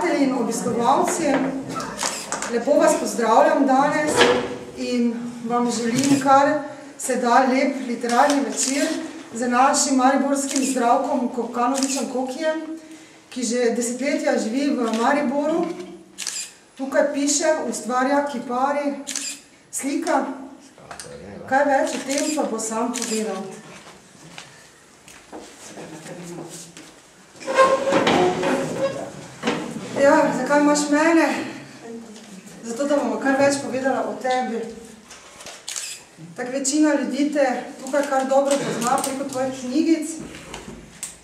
prijatelji in obiskovalci, lepo vas pozdravljam danes in vam želim kar sedaj lep literarni večer z našim mariborskim Zdravkom Kokanovičem Kokijem, ki že desetletja živi v Mariboru. Tukaj piše, ustvarja, kipari, slika. Kaj več o tem pa bo sam povedal. Ja, zakaj imaš mene? Zato, da bomo kar več povedala o tebi. Tak večina ljudi te tukaj kar dobro pozna preko tvojih knjigic.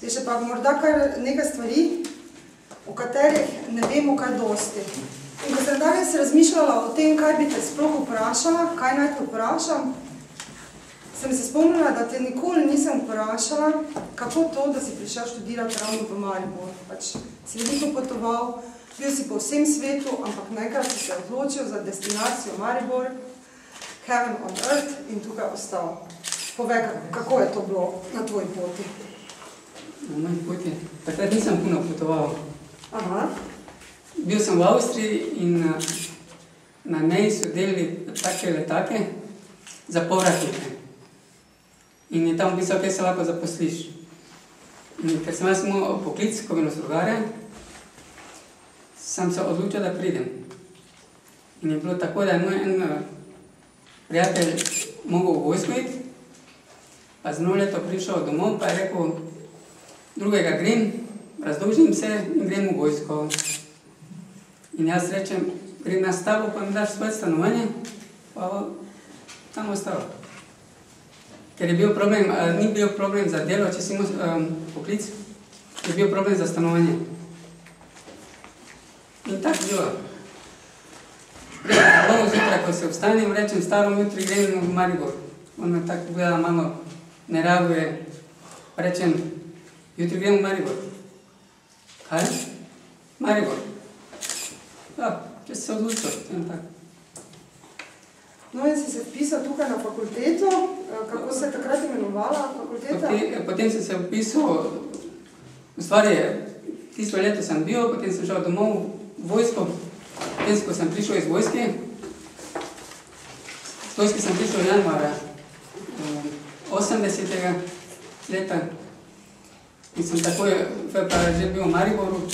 Je še pa morda kar nekaj stvari, o katerih ne vemo kaj dosti. In ko sem danes razmišljala o tem, kaj bi te sploh vprašala, kaj naj te vprašam, sem se spomnila, da te nikoli nisem vprašala, kako to, da si prišel študirati ravno v Maribor. Pač si veliko potoval, bil si po vsem svetu, ampak najkrat si se odločil za destinacijo Maribor, Heaven on Earth in tukaj ostal. Povej, kako je to bilo na tvoji poti? Na moji poti? Takrat nisem puno potoval. Aha. Bil sem v Avstriji in na meji so delili take letake za povratnike. In je tam pisal, kaj se lahko zaposliš. In ker sem jaz imel poklic kovinostrugarja, sem se odločil, da pridem. In je bilo tako, da je moj en prijatelj mogel v vojsko iti, pa z novo leto prišel domov, pa je rekel, drugega grem, razdolžim se in grem v vojsko. In jaz rečem, grem na stavo, pa mi daš svoje stanovanje, pa tam ostal. Ker je bil problem, ni bil problem za delo, če si imel poklic, je bil problem za stanovanje. In tako bilo. Prvo zjutraj, ko se vstanem, rečem, starom jutri grem v Maribor. On me tako gleda malo, ne reaguje. Rečem, jutri grem v Maribor. Kaj? Maribor. Ja, če se odločil, in tako. No in si se vpisal tukaj na fakulteto, kako se je takrat imenovala fakulteta? Potem sem se vpisal, v stvari, tisto leto sem bil, potem sem šel domov v vojsko, potem, ko sem prišel iz vojske, z vojske sem prišel januara 80. leta in sem takoj februarja že bil v Mariboru,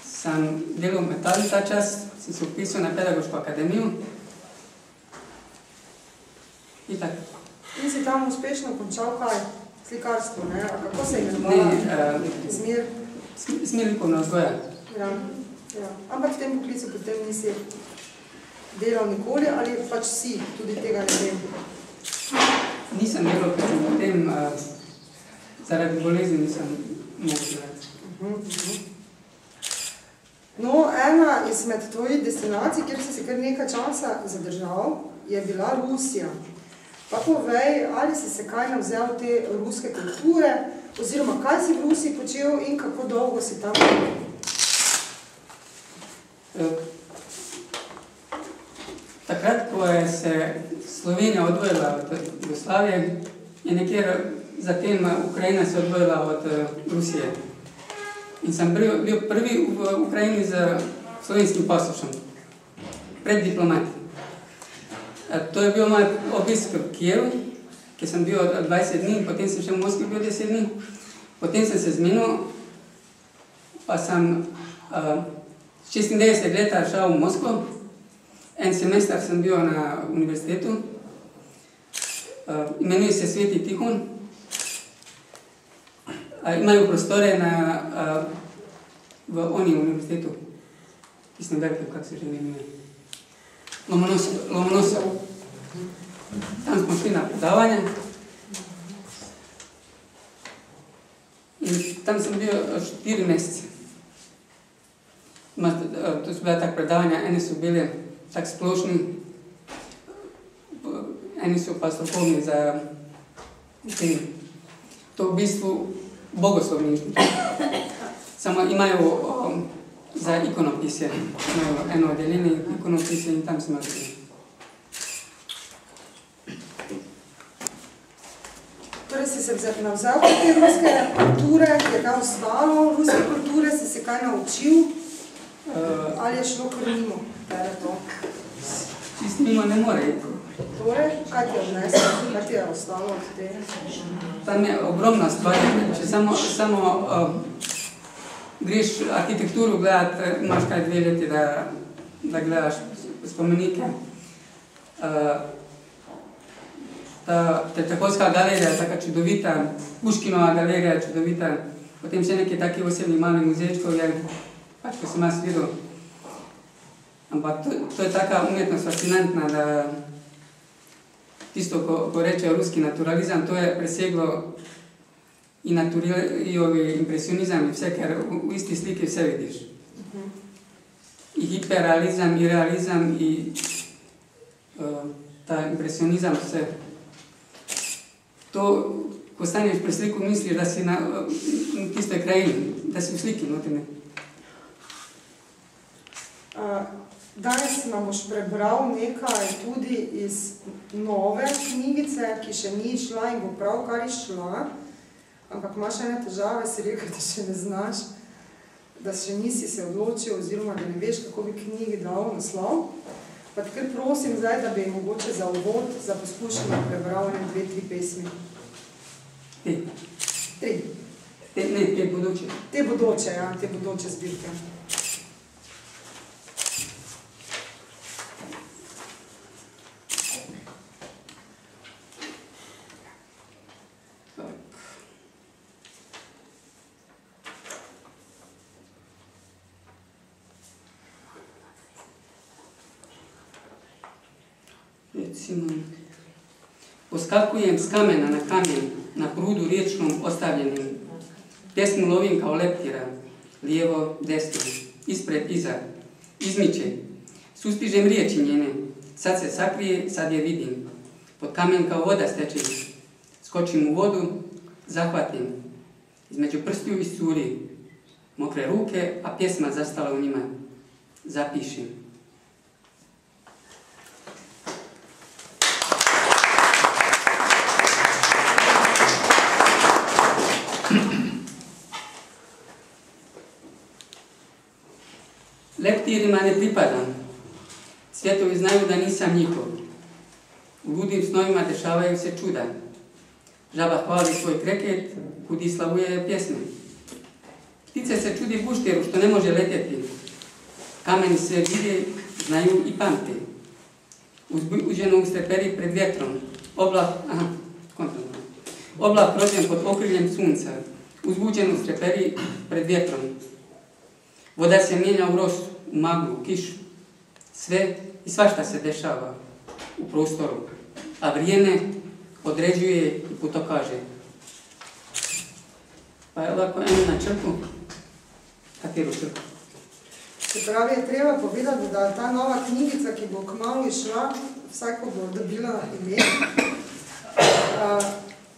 sem delal v Metalu ta čas, sem se vpisal na pedagoško akademijo. In si tam uspešno končal kaj? Slikarstvo, ne? A kako se je imenovala? Smer likovna vzgoja. Ja. Ampak v tem poklicu potem nisi delal nikoli ali pač si, tudi tega ne vem? Nisem delal, ker sem potem zaradi bolezni nisem mogel delati. No, ena izmed tvojih destinacij, kjer si se kar nekaj časa zadržal, je bila Rusija. Pa povej, ali si se kaj navzel te ruske kulture, oziroma kaj si v Rusiji počel in kako dolgo si tam bil? Takrat, ko je se Slovenija odvojila od Jugoslavije, je nekjer zatem Ukrajina se odvojila od Rusije. In sem bil prvi v Ukrajini z slovenskim pasošem, pred diplomati. To je bil moj obisk v Kijevu, kjer sem bil 20 dni, potem sem še v Moskvi bil 10 dni. Potem sem se zmenil, pa sem 96 leta šel v Moskvo. En semester sem bil na univerzitetu. Imenuje se Sveti Tihon. Imajo prostore v oni univerzitetu. Tistem velike, kako se že ne imenuje. Lomonosov. Tam smo šli na predavanje in tam sem bil 4 mesece. To so bila tak predavanja, eni so bili tak splošni, eni so pa strokovni za to v bistvu bogoslovni. Samo imajo za ikonopisje. Imajo eno oddeljenje ikonopisje in tam smo bili. To Torej si se navzel te ruske kulture, je kaj ostalo ruske kulture, si se kaj naučil, ali je šlo kar mimo tebe to? Čist mimo ne more iti. Torej, kaj ti je odneslo, kaj ti je ostalo od tega? Tam je ogromna stvar, če samo greš arhitekturu gledat, imaš kaj 2 leti, da gledaš spomenike. Ta Tretjakovska galerija je taka čudovita, Puškinova galerija je čudovita, potem še neki taki osebni mali muzejčkov je, pač ko sem jaz videl. Ampak to je taka umetnost fascinantna, da tisto, ko reče ruski naturalizam, to je preseglo i impresionizam i vse, ker v isti sliki vse vidiš. I hiperrealizam, i realizam, i ta impresionizam, vse. To, ko staneš pri sliku, misliš, da si na tistoj krajini, da si v sliki notri. Danes nam boš prebral nekaj tudi iz nove knjigice, ki še ni išla in bo pravkar išla, ampak imaš ene težave, si rekel, da še ne znaš, da še nisi se odločil oziroma da ne veš, kako bi knjigi dal naslov. Pa te kar prosim zdaj, da bi mogoče za uvod, za poskušanje prebral 2, 3 pesmi. 3. Ne, te bodoče. Te bodoče, ja, te bodoče zbirke. Poskakujem s kamena na kamen, na prudu riječnom ostavljenim. Pjesmu lovim kao leptira, lijevo, desno, ispred, iza, izmiče. Sustižem riječi njene, sad se sakrije, sad je vidim. Pod kamen kao voda steče, skočim u vodu, zahvatim. Između prstiju iscuri, mokre ruke, a pjesma zastala u njima. Zapišem. Leptirima ne pripadam. Svjetovi znaju da nisam njihov. U ludim snovima dešavaju se čuda. Žaba hvali svoj kreket, kudi slavuje pjesme. Ptice se čudi buštjeru što ne može letjeti. Kameni sve vide, znaju i pamte. Uzbuđeno u streperi pred vjetrom. Oblak rođen pod okriljem sunca. Uzbuđen u streperi pred vjetrom. Voda se mijenja u rosu, u maglu, u kišu. Sve i svašta se dešava u prostoru, a vrijeme određuje i putokaže. Pa je ovako na črku. Kateru črku? Se pravi, je treba povedati, da ta nova knjigica, ki bo kmalu išla, vsako bo dobila ime,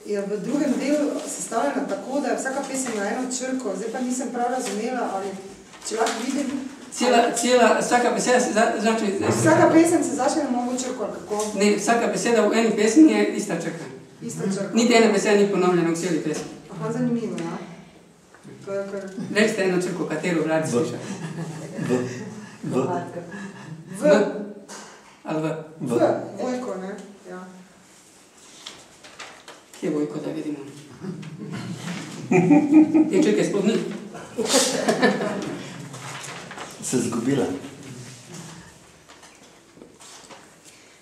je v drugem delu sestavljena tako, da je vsaka pesem na eno črko. Zdaj pa nisem prav razumela, ali če lahko vidim. Vsaka beseda se začne... Vsaka pesem se začne na novo črko, ali kako? Ne, vsaka beseda v eni pesmi je ista črka. Ista črka. Niti ena beseda ni ponovljena v celi pesmi. Aha, zanimivo, ja. Rečite eno črko, katero radi sliša. V. Ali v? V. Vojko, ne? Ja. Kje je Vojko, da vidimo? Te črke sploh ni. Se zgubila.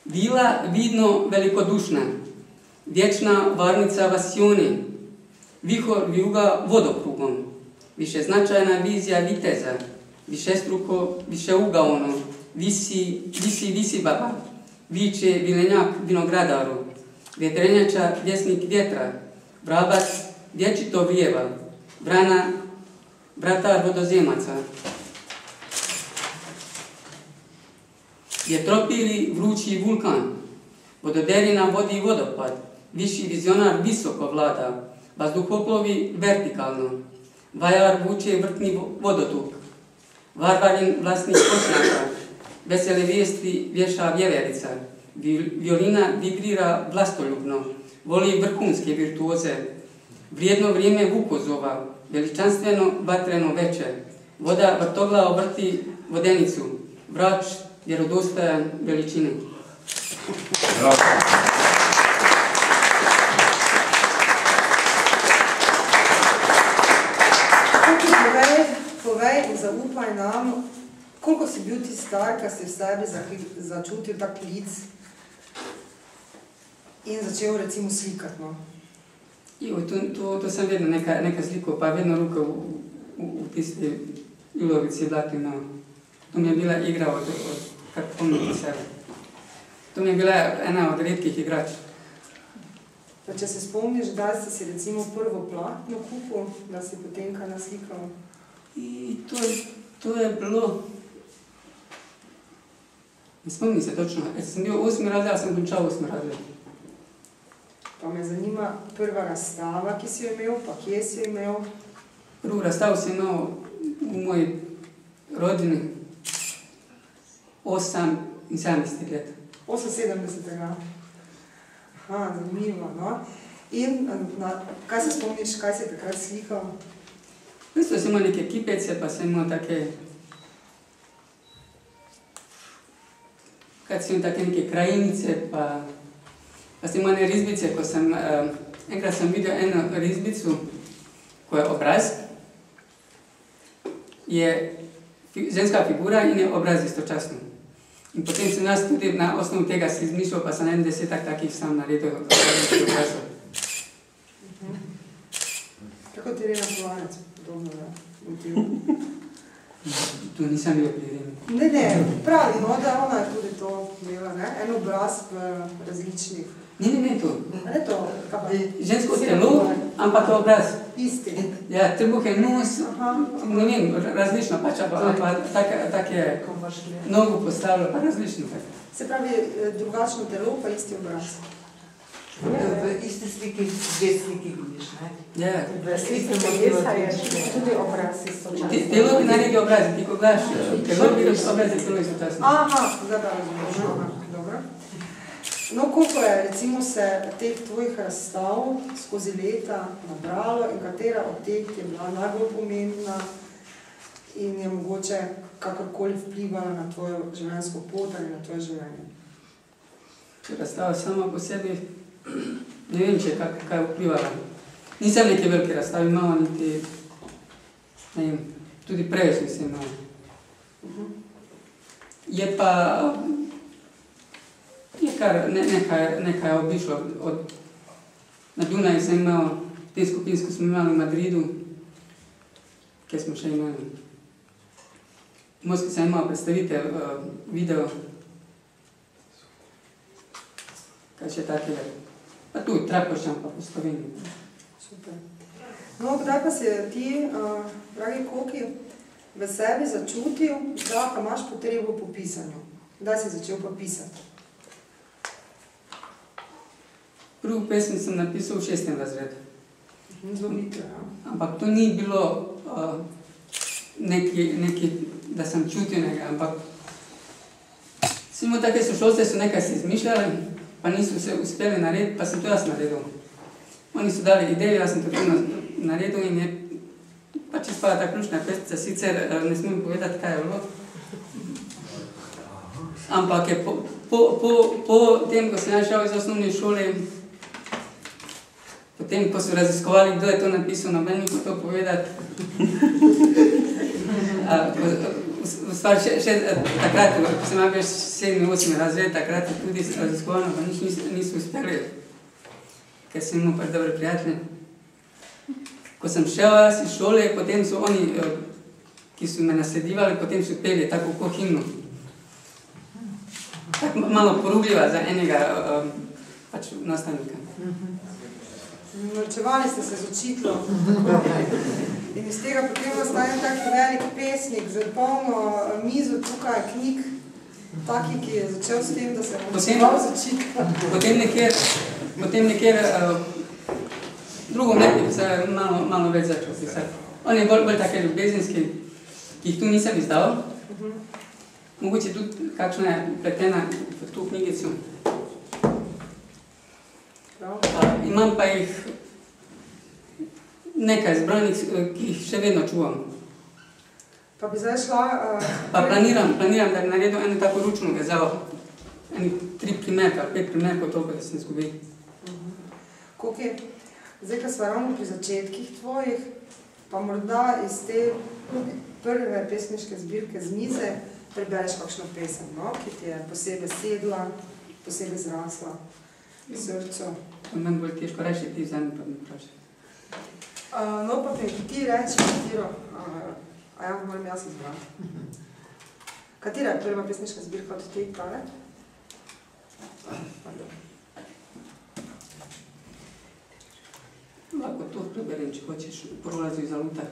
Vila vidno velikodušna, vječna varnica Vasjoni, vihor vijuga vodokrugom, više značajna vizija viteza, višestruko, višeugaono, visi baba, viče vilenjak vinogradaru, vjetrenjača vjesnik vjetra, vrabac vječito vrijeva, vrana vratar vodozemaca. Vjetropili vrući vulkan, vododerina vodi vodopad, viši vizionar visoko vlada, vazduhoplovi vertikalno, vajar vuče vrtni vodotuk, varvarin vlasnik košnjaka, vesele vijesti vješa vjeverica, violina vibrira vlastoljubno, voli vrhunske virtuoze, vrijedno vrijeme vukozova, veličanstveno vatreno veče, voda vrtoglavo vrti vodenicu, vrač vjerodostojan veličine. Bravo. Povej in zaupaj nam, koliko si bil ti star, ko si v sebi začutil tak klic in začel recimo slikati, no? To sem vedno nekaj slikal, pa vedno ruka v tisti ilovici blati, no. To mi je bila igra od kar pomniti sebe. To mi je bila ena od redkih igrač. Pa če se spomniš, da si recimo prvo platno kupil, da si potem kaj naslikal? To je bilo... Ne spomnim se točno, sem bil 8. razred, ali sem končal 8. razred. Pa me zanima prva razstava, ki si jo imel, pa kje si jo imel? Prvo razstavo si imel v moji rodini 78 let. 78. Aha, zanimivo, no. In kaj se spomniš, kaj si takrat slikal? V bistvu sem imel neke kipece, pa sem imel take... Kaj sem imel take neke krajinice, pa sem imel ene risbice, ko sem... Enkrat sem videl eno risbico, ko je obraz, je ženska figura in je obraz istočasno. In potem sem jaz tudi na osnovu tega si izmišljal, pa sem 10 takih sam naredil obrazov. Kako ti Irena Poljanec podobno, da motiv? Tu nisem bil pri Ireni. Ne, pravi, no, da ona je tudi to imela, ne? En obraz v različnih. Ne, to. Ne to, kaj pa? Žensko telo, ampak obraz. Isti. Ja, trebuh je nos, ne vem, različno pač, pa tak je nogo postavilo, pa različno. Se pravi, drugačno telo, pa isti obraz. V isti sliki, dve sliki vidiš, ne? Ja. V sliki Modesa je tudi obraz istočasno. Telo bi naredi obraz, ti ko gledaš, telo vidiš obraz in telo istočasno. Aha, zdaj pa razumem, dobro. No, koliko je recimo se teh tvojih razstav skozi leta nabralo in katera od teh je bila najbolj pomembna in je mogoče kakorkoli vplivala na tvojo življenjsko pot ali na tvoje življenje? Razstava sama po sebi, ne vem, če kaj vplivala. Nisem neke velike razstave imala, niti, ne vem, tudi preveč nisem imala. Je pa... Je kar nekaj obišlo. Na Dunaju sem imel, te skupinsko smo imeli v Madridu, kjer smo še imeli. V Moskvi sem imel predstavitev video, kaj še takega. Pa tu, Trakoščan pa po Sloveniji. Super. No, kdaj pa si ti, dragi Koki, v sebi začutil, da pa imaš potrebo po pisanju? Kdaj si začel pa pisati? Prvo pesmi sem napisal v 6. razredu. Zelo hitro, ja. Ampak to ni bilo neki, da sem čutil nekaj, ampak take sošolce so nekaj si izmišljali, pa niso se uspeli narediti, pa sem to jaz naredil. Oni so dali idejo, jaz sem to naredil in je pač izpada ta ključna pesmica, sicer ne smem povedati, kaj je bilo. Ampak je po tem, ko sem šel iz osnovne šole, potem, ko so raziskovali, kdo je to napisal, noben mi to povedati. Še takrat, ko sem imel 7. 8. razred, takrat je tudi raziskovano, pa niso uspeli, ker sem imel pač dobre prijatelje. Ko sem šel jaz iz šole, potem so oni, ki so me nasledivali, potem so peli tako kot himno. Tako malo porugljiva za enega pač nastavnika. Norčevali ste se z učiteljem in iz tega potem nastane tak velik pesnik z polno mizo tukaj knjig, taki, ki je začel s tem, da se je norčeval z učiteljem. Potem nekjer drugo nekaj se je malo več začel pisati. On je bolj take ljubezenski, ki jih tu nisem izdal. Mogoče tudi kakšna je pletena v to knjigico. imam pa jih nekaj zbranih, ki jih še vedno čuvam. Pa bi zdaj šla... Pa planiram, da bi naredil eno tako ručno vezavo. Eni 3 primerka, 5 primerkov, toliko, da sem izgubil. Koliko je, zdaj, ko smo ravno pri začetkih tvojih, pa morda iz te prve pesniške zbirke z mize prebereš kakšno pesem, no? Ki ti je posebej sedla, posebej zrasla v srcu. To meni bolj težko reči, ti vzemi pa mi vprašaj. No, pa mi ti reči, katero, a ja, moram jaz izbrati. Katera je prva pesniška zbirka od te prave? Lahko to preberem, če hočeš, prolazi za luta.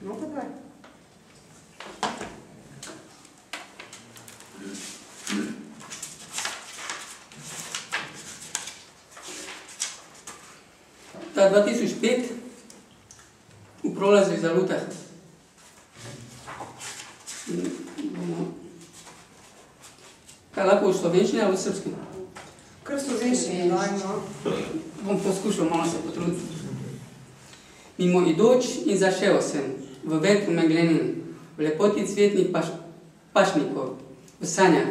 No, pa daj. Ta 2005 v prolazi za luta. Kaj lahko v slovenščini ali v srpski? Kar v slovenščini, daj, no. Bom poskušal malo se potruditi. Mimo idoč in zašel sem, v vetru meglenin, v lepoti cvetnih pašnikov, v sanjah,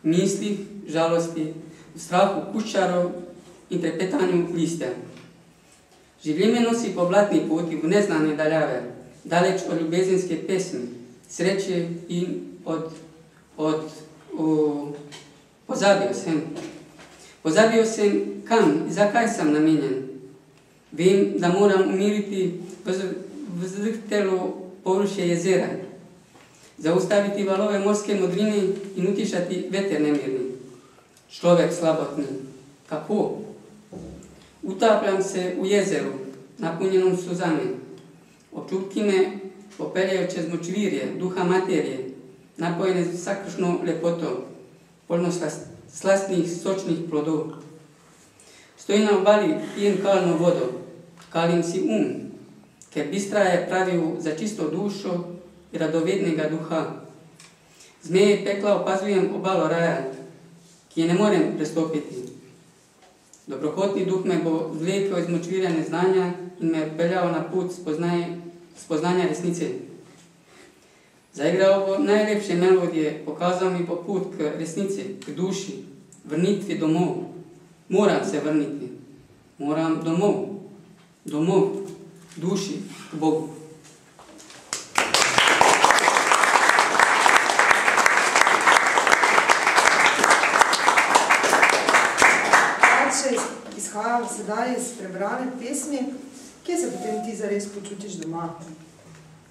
mislih, žalosti, v strahu kuščarov in trepetanju listja. Življenje me nosi po blatni poti v neznane daljave, daleč od ljubezenske pesmi, sreče in pozabil sem. Pozabil sem, kam in zakaj sem namenjen. Vem, da moram umiriti vzdihtelo površje jezera, zaustaviti valove morske modrine in utišati veter nemirni. Človek slabotni. Kako? Utapljam se v jezeru, napolnjenom suzami. Občutki me popeljajo čez močvirje, duha materije, napojene z vsakršno lepoto, polno slastnih, sočnih plodov. Stojim na obali, pijem kalno vodo, kalim si ker bistra je pravil za čisto dušo in radovednega duha. Zmeje pekla opazujem obalo raja, ki je ne morem prestopiti. Dobrohotni duh me bo vlekel iz močvirja neznanja in me peljal na put spoznanja resnice. Zaigral bo najlepše melodije, pokazal mi bo put k resnici, k duši, vrnitvi domov. Moram se vrniti. Moram domov. Domov, duši, k Bogu. Če izhajamo sedaj iz prebrane pesmi, kje se potem ti zares počutiš doma?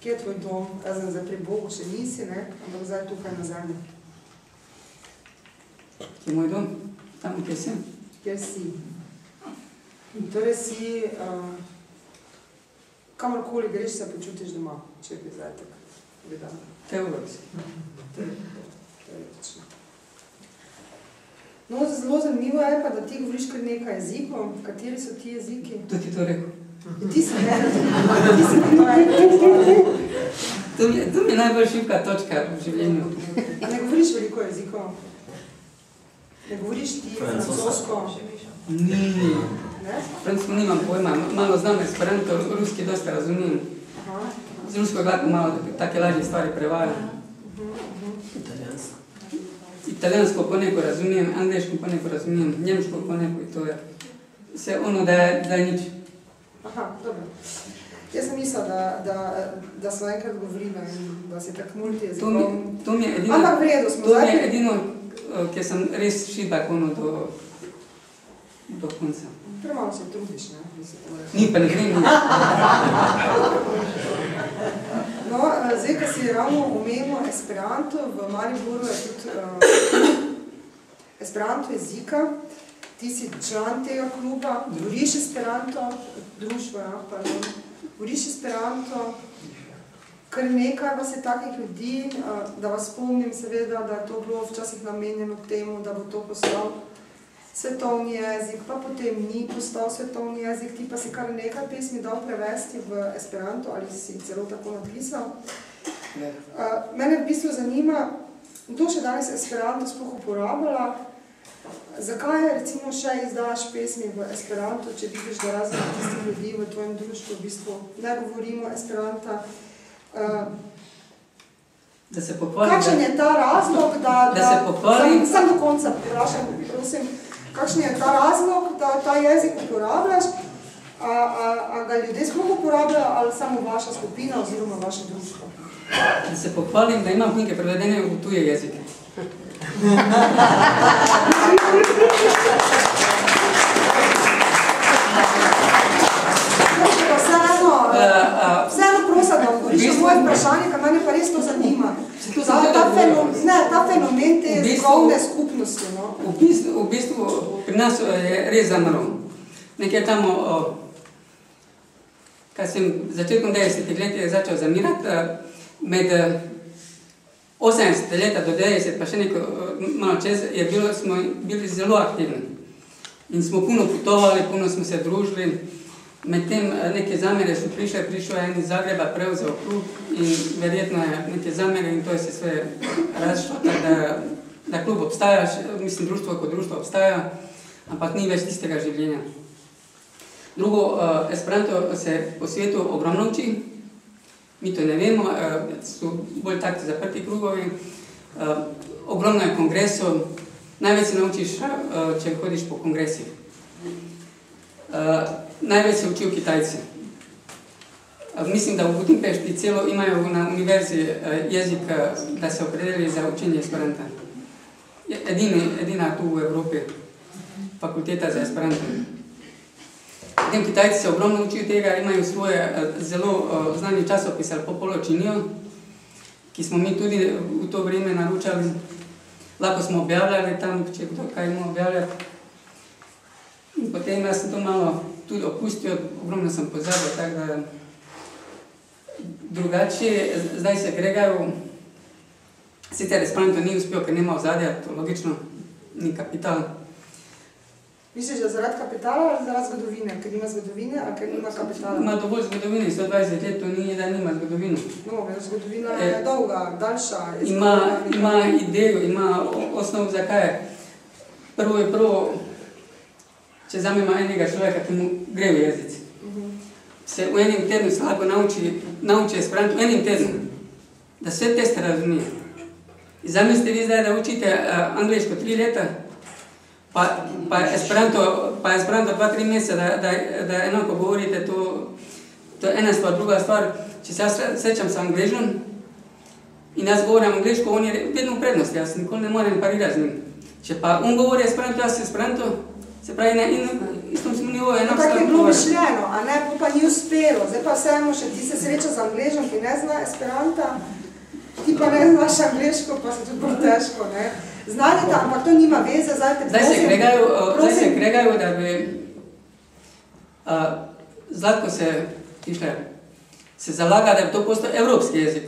Kje je tvoj dom? Razen zdaj pri Bogu še nisi, ne? Ampak zdaj tukaj na zemlji. Kje je moj dom? Tam, kje sem? Kjer si. Torej si, kamorkoli greš, se počutiš doma, če bi zdaj tako povedala. Teoretski. Teoretično. No, zelo zanimivo je pa, da ti govoriš kar nekaj jezikov. Kateri so ti jeziki? To ti to rekel. Ti si ne, ti si to rekel. To mi je najbolj šibka točka v življenju. A ne govoriš veliko jezikov? Ne govoriš ti francosko? Ni. Ne? Francosko nimam pojma, malo znam esperanto, ruski dosta razumim. Z rusko gledam malo take lažje stvari prevajam. Italijansko poneko razumijem, angliško poneko razumijem, njemško poneko in to je vse ono, da je nič. Aha, dobro. Jaz sem mislila, da smo enkrat govorili in da si tak multijezikom. To mi je edino, ampak v redu smo zdaj. To mi je edino, kjer sem res šibak ono do konca. Premalo se trudiš, ne? Ni pa ne vem. No, zdaj, ko si ravno omenil Esperanto, v Mariboru je tudi Esperanto jezika. Ti si član tega kluba, govoriš Esperanto, društvo, pardon, govoriš Esperanto. Kar nekaj vas je takih ljudi, da vas spomnim seveda, da je to bilo včasih namenjeno temu, da bo to postal svetovni jezik, pa potem ni postal svetovni jezik, ti pa si kar nekaj pesmi dal prevesti v Esperanto, ali si celo tako napisal. Mene v bistvu zanima, kdo še danes Esperanto sploh uporabljala Zakaj recimo še izdajaš pesmi v Esperanto, če vidiš, da razne tistih ljudi v tvojem društvu v bistvu ne govorimo Esperanta? Da se pohvalim, kakšen je ta razlog, da se pohvalim, sam do konca vprašam, prosim, kakšen je ta razlog, da ta jezik uporabljaš, a ga ljudje sploh uporabljajo ali samo vaša skupina oziroma vaše društvo? Da se pohvalim, da imam knjige prevedene v tuje jezike. Vseeno prosim, da odgovoriš na moje vprašanje, ker mene pa res to zanima. Ta fenomen te jezikovne skupnosti. V bistvu pri nas je res zamrl. Nekaj tamo, kaj sem začetkom 90. let je začel zamirati, med 80 leta do 90, pa še nekaj malo čez, smo bili zelo aktivni. In smo puno putovali, puno smo se družili. Medtem neke zamere so prišel en iz Zagreba, prevzel klub in verjetno je neke zamere in to je se sve razšlo, da klub obstaja, mislim, društvo kot društvo obstaja, ampak ni več tistega življenja. Drugo, Esperanto se po svetu ogromno uči, mi to ne vemo, so bolj takti zaprti krugovi, ogromno je kongresov, največ se naučiš, če hodiš po kongresih. Največ se učijo Kitajci. Mislim, da v Budimpešti celo imajo na univerzi jezik, da se opredeli za učenje Esperanta. Edina tu v Evropi fakulteta za Esperanto. Potem Kitajci se ogromno učijo tega, imajo svoje zelo znani časopis ali Popoločinijo, ki smo mi tudi v to vreme naročali. Lahko smo objavljali tam, če kdo kaj ima objavljati. In potem jaz sem to malo tudi opustil, ogromno sem pozabil, tako da drugače, zdaj se gregajo, sicer Esperanto ni uspel, ker nema ozadja, to logično, ni kapital. Misliš, da zaradi kapitala ali zaradi zgodovine? Ker nima zgodovine, ali ker nima kapitala? Ima dovolj zgodovine, 120 let, to ni, da nima zgodovine. No, zgodovina je dolga, daljša. Ima idejo, ima osnov, zakaj. Prvo je prvo, če vzamemo enega človeka, ki mu gre v jezici. Se v enem tednu se lahko nauči Esperanto, v enem tednu, da vse teste razumije. Zamislite vi zdaj, da učite angliško 3 leta, pa Esperanto 2-3 meseca, da enako govorite, to je ena stvar, druga stvar. Če se jaz srečam s Angležom in jaz govorim angliško, on je vedno v prednosti, jaz nikoli ne morem parirati z njim. Če pa on govori Esperanto, jaz Esperanto, se pravi, istom smo nivoju, enako stvar. Tako je bilo mišljeno, a ne, pa ni uspelo. Zdaj pa vseeno še ti se sreča z Angležom, ki ne zna Esperanta, ti pa ne znaš angliško, pa se tudi bolj težko, ne. Znali ta, ampak to nima veze, zdaj te Zdaj se kregajo, da bi Zlatko se zalaga, da bi to postal evropski jezik.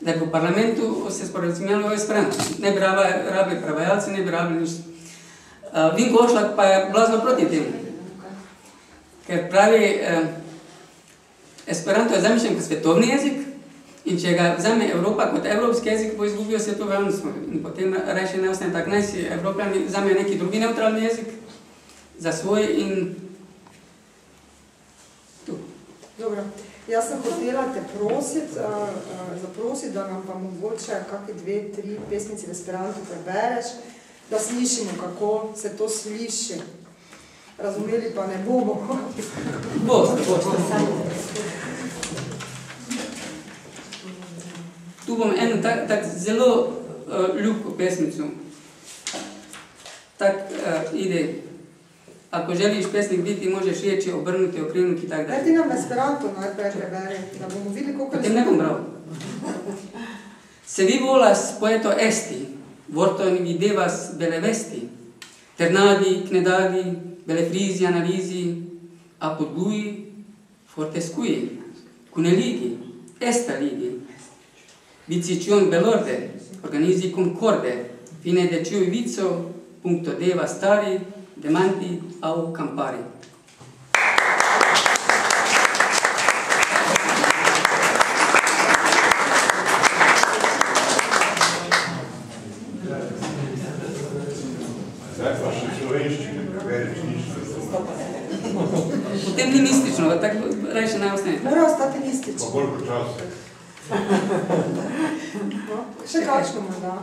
Da bi v parlamentu se sporazumelo o Esperanto. Ne bi rabili prevajalci, ne bi rabili nič. Vinko Ošlak pa je blazno proti temu. Ker pravi, Esperanto je zamišljen kot svetovni jezik in če ga vzame Evropa kot evropski jezik, bo izgubil svetovnost. In potem reče ne ostane tak, naj si Evropljani vzame neki drugi neutralni jezik za svoj in tu. Dobro. Jaz sem hotela te zaprositi, da nam pa mogoče kakšne 2-3 pesmice v Esperantu prebereš, da slišimo, kako se to sliši. Razumeli pa ne bomo. Boste. Tu bom eno tak zelo ljubko pesmico. Tak ide. Ako želiš pesnik biti, možeš reči, obrnuti, okrenuti, tak da. Ti nam Esperanto najprej preberi, da bomo videli, koliko... Potem ne bom bral. Se vi volas poeto esti, vorton videvas bele vesti, ternadi, knedadi, bele frizi, analizi, apud lui, fortescui, cune ligi, esta ligi, vicicion belorde, organizi concorde, fine de ciui vizo, puncto deva stari, demanti au campari. tako rajše najosneje. Mora ostati listič. Pa bolj počasi. No, še kakšno morda?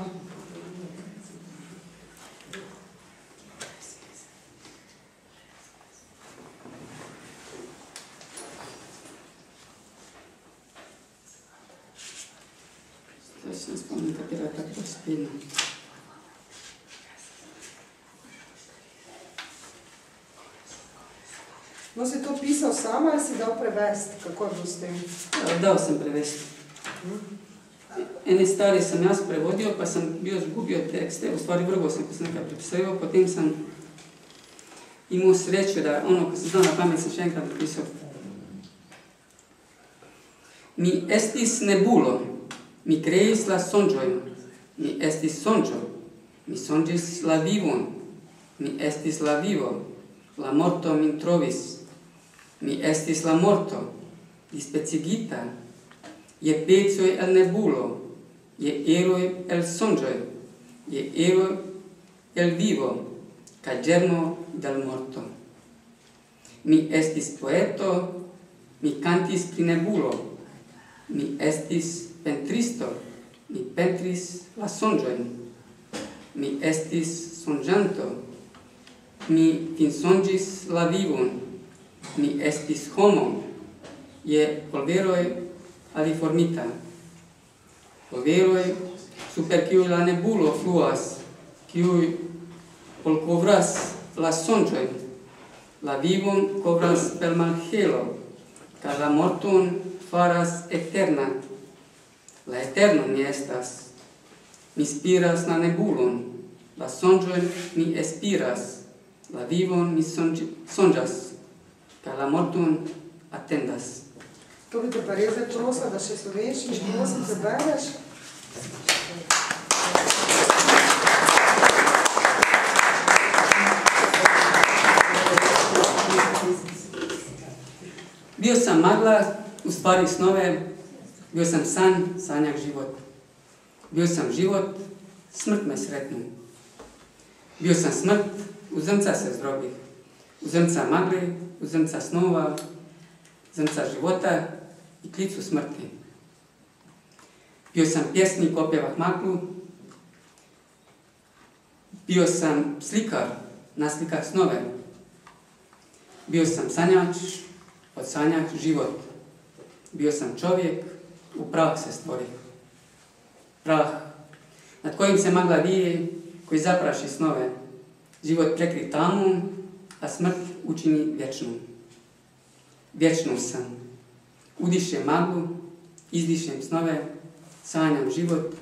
Zdaj se ne spomnim, katera je tako spilna. No, si to pisal sam ali si dal prevesti? Kako je bilo s tem? Dal sem prevesti. Eni stvari sem jaz prevodil, pa sem bil zgubil tekste, v stvari vrgo sem, ko sem nekaj prepisaval, potem sem imel srečo, da ono, ko sem znal na pamet, sem še enkrat prepisal. Mi estis nebulo, mi creis la sonĝojn, mi estis sonĝo, mi sonĝis la vivon, mi estis la vivo, la morto min trovis, mi estis la morto, dispecigita, je pecoj el nebulo, je eroj el sonĝoj, je eroj el vivo, kaj ĝermo del morto. Mi estis poeto, mi kantis pri nebulo, mi estis pentristo, mi pentris la sonĝojn, mi estis sonĝanto, mi finsonĝis la vivon, mi estis homo, je polveroj aliformita. Polveroj, super kiuj la nebulo fluas, kiuj polkovras la sonĝojn, la vivon kovras per malhelo, kaj la morton faras eterna. La eterno mi estas, mi spiras la nebulon, la sonĝojn mi espiras, la vivon mi sonĝas, kaj la morton atendas. To bi te pa res prosila, da še slovenščini prosim prebereš. Bil sem magla, ustvari snove, bil sem sanj, sanjak život. Bil sem život, smrt me sretnu. Bil sem smrt, vzemca se zdrobih. Vzemca magli, vzemca snova, vzemca života i klicu smrti. Bio sam pjesnik, opjevah maglu. Bio sam slikar, naslikar snove. Bio sam sanjač, od sanjač život. Bio sam čovjek, u prah se stvori. Prah, nad kojim se magla vije, koji zapraši snove. Život prekri tamom, a smrt učini vječnom. Vječnom sam. Udišem maglu, izdišem snove, sanjam život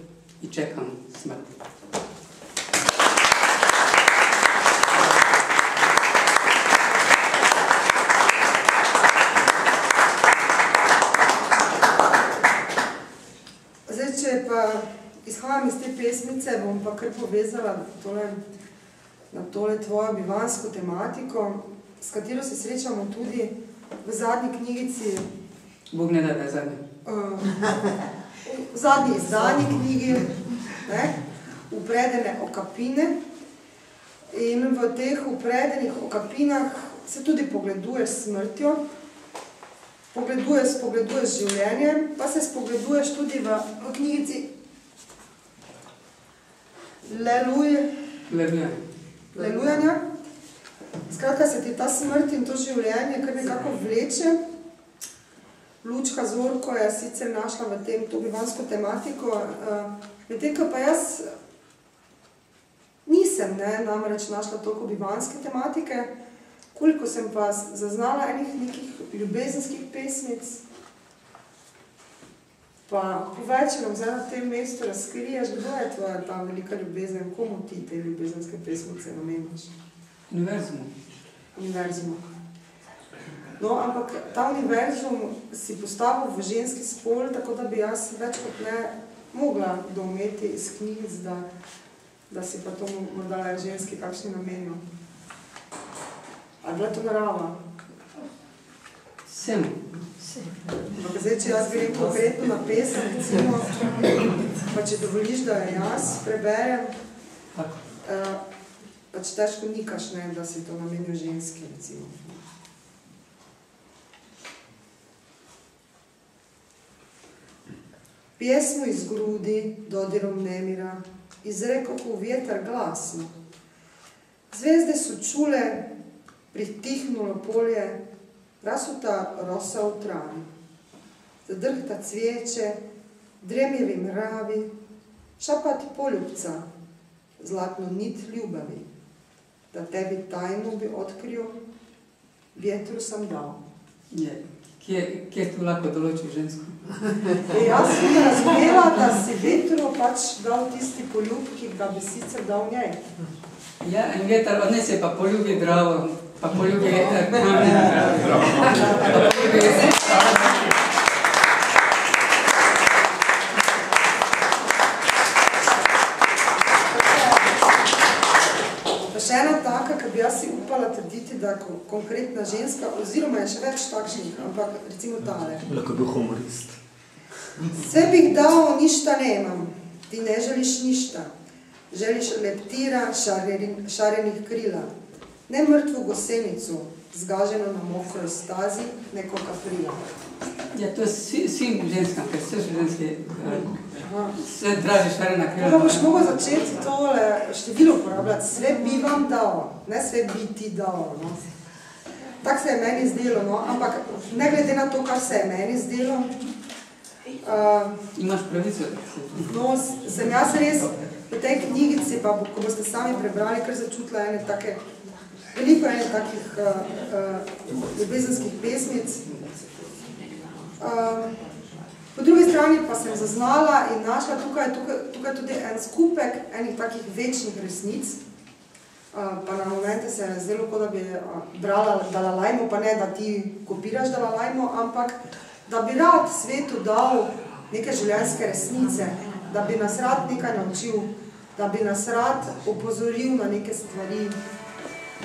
i čekam smrt. Zdaj, če pa izhajam iz te pesmice, bom pa kar povezala na tole tvojo bivansko tematiko, s katero se srečamo tudi v zadnji knjigici. Bog ne da je zadnji. V zadnji izdani knjigi, Upredene okapine. In v teh upredenih okapinah se tudi pogleduješ s smrtjo, spogleduješ življenje, pa se spogleduješ tudi v knjigici Lelujanja. Skratka, se ti ta smrt in to življenje kar nekako vleče. Lučka Zorko je sicer našla v tem to bivansko tematiko, medtem ko pa jaz nisem namreč našla toliko bivanske tematike, koliko sem pa zaznala enih nekih ljubezenskih pesmic. Pa povečer nam zdaj na tem mestu razkriješ, kdo je tvoja ta velika ljubezen, komu ti te ljubezenske pesmice nameniš? Univerzumu. No, ampak ta univerzum si postavil v ženski spol, tako da bi jaz več kot ne mogla doumeti iz knjigic, da si pa to morda ženski kakšni namenil. Ali bila to narava? Sem. Ampak zdaj, če jaz grem konkretno na pesem, recimo, pa če dovoliš, da jaz preberem, pač težko nikaš, da si to namenil ženski, recimo. Pjesmu iz grudi dodirom nemira, izrekohu vjetar glasno. Zvezde su čule, pritihnulo polje, rasuta rosa u travi. Zadrhta cvijeće, dremjevi mravi, šapat poljubca, zlatnu nit ljubavi. Da tebi tajnu bi otkrio, vjetru sam dao. Je. Kje tu lahko določi žensko? Jaz sem razumela, da si vetru pač dal tisti poljub, ki ga bi sicer dal njej. Ja, in vjetar odnese pa poljubi dravo, pa poljubi kamen dravo. Pa poljubi Še ena taka, ki bi jaz si upala trditi, da je konkretna ženska, oziroma je še več takšnih, ampak recimo tale. Lahko bil humorist. Sve bih dao, ništa nemam, ti ne želiš ništa. Želiš leptira šarenih krila, ne mrtvu gosenicu, zgaženo na mokroj stazi, neko kaprila. Ja, to je svim ženskam, ker vse ženske sve draži šarena krila. Pa boš mogel začeti tole število uporabljati, sve bi vam dal, ne sve bi ti dal. No. Tako se je meni zdelo, no, ampak ne glede na to, kar se je meni zdelo. Imaš pravico. No, sem jaz res v tej knjigici, pa ko boste sami prebrali, kar začutila ene take, veliko ene takih ljubezenskih pesmic. Po drugi strani pa sem zaznala in našla tukaj tudi en skupek enih takih večnih resnic. Pa na momente se je zdelo, kot da bi brala Dalalajmo, pa ne, da ti kopiraš Dalalajmo, ampak da bi rad svetu dal neke življenjske resnice, da bi nas rad nekaj naučil, da bi nas rad opozoril na neke stvari,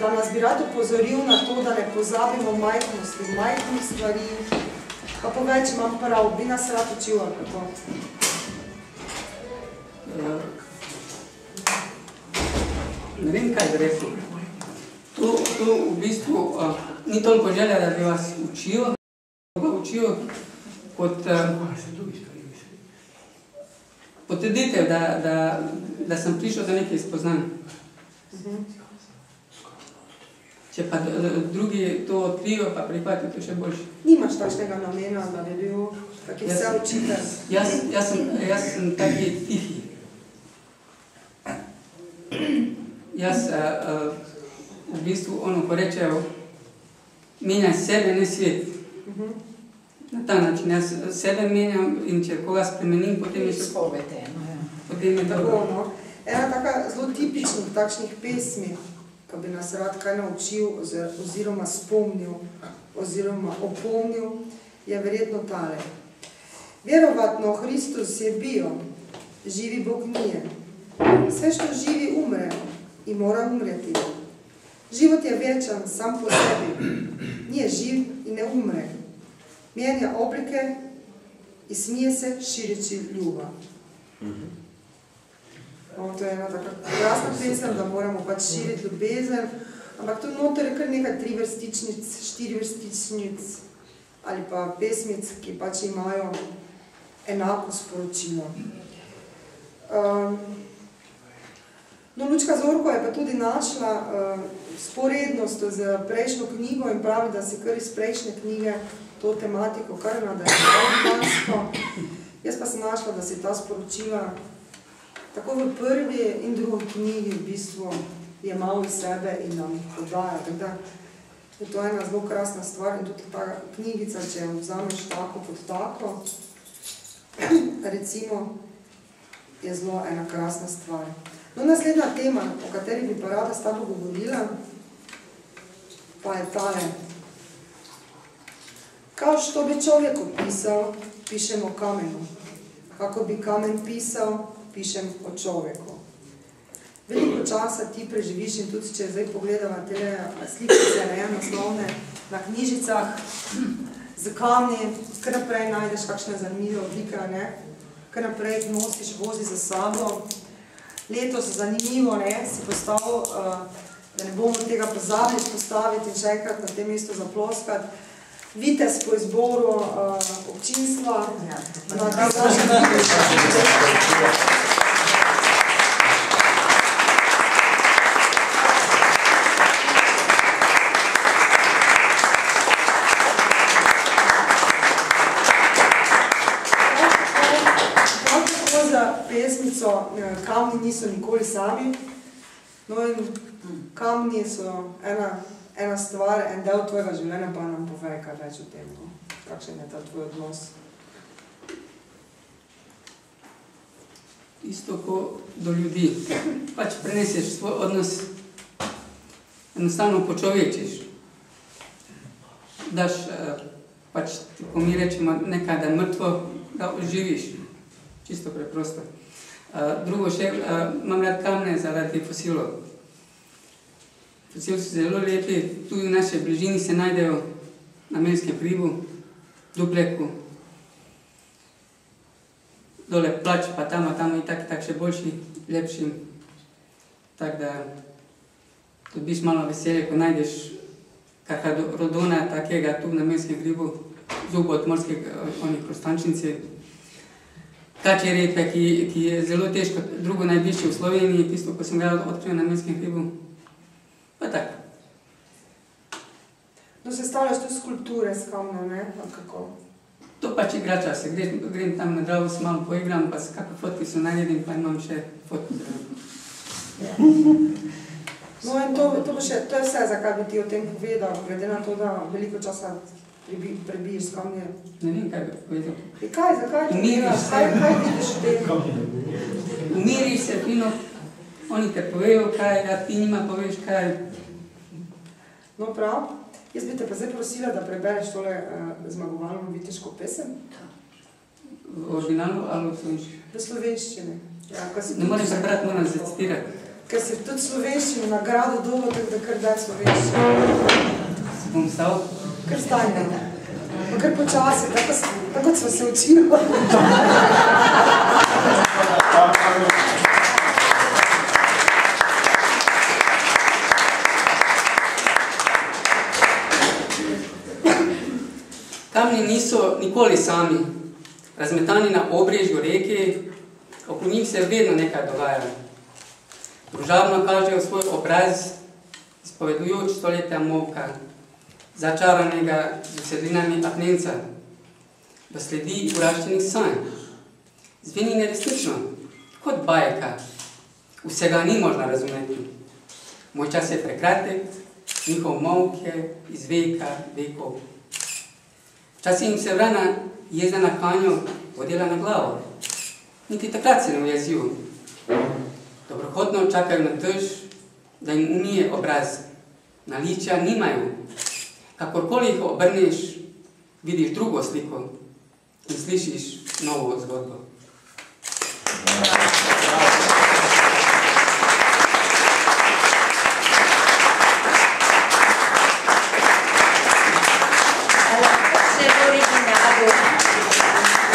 da nas bi rad opozoril na to, da ne pozabimo majhnih stvari, pa poveč imam prav, bi nas rad učil, ali kako? Ne vem, kaj bi rekel. Tu v bistvu ni toliko želja, da bi vas učil kot potrditev, da sem prišel do nekaj spoznanj. Če pa drugi to odkrijo, pa prihvatijo, to še boljše. Nimaš takšnega namena, da bi bil taki vse učitelj? Jaz sem taki tihi. Jaz v bistvu ko rečejo, menjaj sebe, ne svet. Na ta način, jaz sebe menjam in če koga spremenim, potem je dobro. Ena taka zelo tipičnih takšnih pesmi, ko bi nas rad kaj naučil oziroma spomnil oziroma opomnil, je verjetno tale. Vjerovatno Hristus je bio, živi Bog nije. Sve što živi umre i mora umreti. Život je vječan sam po sebi, nije živ i ne umre. Mijenja oblike i smije se šireći ljubav. To je ena taka krasna pesem, da moramo pač širiti ljubezen, ampak tu noter je kar nekaj 3 vrstičnic, 4 vrstičnic ali pa pesmic, ki pač imajo enako sporočilo. No, Lučka Zorko je pa tudi našla sporednost z prejšnjo knjigo in pravi, da si kar iz prejšnje knjige to tematiko kar nadaljeval. Jaz pa sem našla, da si ta sporočila tako v prvi in drugi knjigi v bistvu je malo iz sebe in nam podaja. To je ena zelo krasna stvar in tudi ta knjigica, če jo vzameš tako kot tako, recimo, je zelo ena krasna stvar. No, naslednja tema, o kateri bi pa rada s tabo govorila, pa je tale. Kao što bi čovjek opisal, pišemo kamenu. Kako bi kamen pisal, pišem o človeku. Veliko časa ti preživiš in tudi, če zdaj pogledava te slikice, naslovne na knjižicah z kamni, kar naprej najdeš kakšne zanimive oblike, kar naprej nosiš, vozi za sabo. Letos zanimivo si postavil, da ne bomo tega pozabili postaviti in še enkrat na tem mestu zaploskati. vitez po izboru občinstva. Pesmico Kamni niso nikoli sami. No in kamni so ena stvar, en del tvojega življenja, pa nam povej kaj več o tem. Kakšen je ta tvoj odnos? Isto ko do ljudi. Pač preneseš svoj odnos, enostavno počovečiš. Daš, pač, ko mi rečemo nekaj, da mrtvo, da živiš. Čisto preprosto. Drugo še, imam rad kamne zaradi fosilov. Fosili so zelo lepi, tudi v naši bližini se najdejo na Melskem hribu, Dupleku, dole Plač, pa tamo in tak še boljši, lepši. Tako da dobiš malo veselje, ko najdeš kakega rodona takega tu na Melskem hribu, zubo od morskih krostančnici. Kačje repe, ki je zelo težko, drugo najbližje v Sloveniji, tisto, ko sem ga odkril na Melskem hribu. Pa tako. No, sestavljaš tu skulpture s kamna, ne? Kako? To pač igra čas. Grem tam na Dravu, se malo poigram, pa kakve fotke so naredim, pa imam še fotke zraven. No in to je vse, za kaj bi ti o tem povedal, glede na to, da veliko časa prebiješ s kamnje. Ne vem, kaj bi povedal. Kaj, zakaj to delaš? Kaj vidiš v tem? Umiriš se, fino, oni te povejo kaj, a ti njima poveš kaj. No prav, jaz bi te pa zdaj prosila, da prebereš tole zmagovalno viteško pesem. V originalu ali v slovenščini? V slovenščini. Ne moreš zabrati, moram zacitirati. Ker si tudi slovenščino nagrado dobo, tako da kar daj slovenščino. Se bom stal? Kar stajne. Pa kar počasi, tako smo se učili. Kamni niso nikoli sami. Razmetani na obrežju reke, okoli njih se vedno nekaj dogaja. Družabno kažejo svoj obraz, izpovedujoč stoletja molka, začaranega z usedlinami apnenca, da sledi uraščenih sanj. Zveni neresnično, kot bajka. Vsega ni možno razumeti. Moj čas je prekratek, njihov molk je iz veka vekov. Včasih jim se vrana jezda na kanjo vodila na glavo. Niti takrat se ne ujezijo. Dobrohotno čakajo na dež, da jim umije obraz. Naličja nimajo. Kakorkoli jih obrneš, vidiš drugo sliko in slišiš novo zgodbo.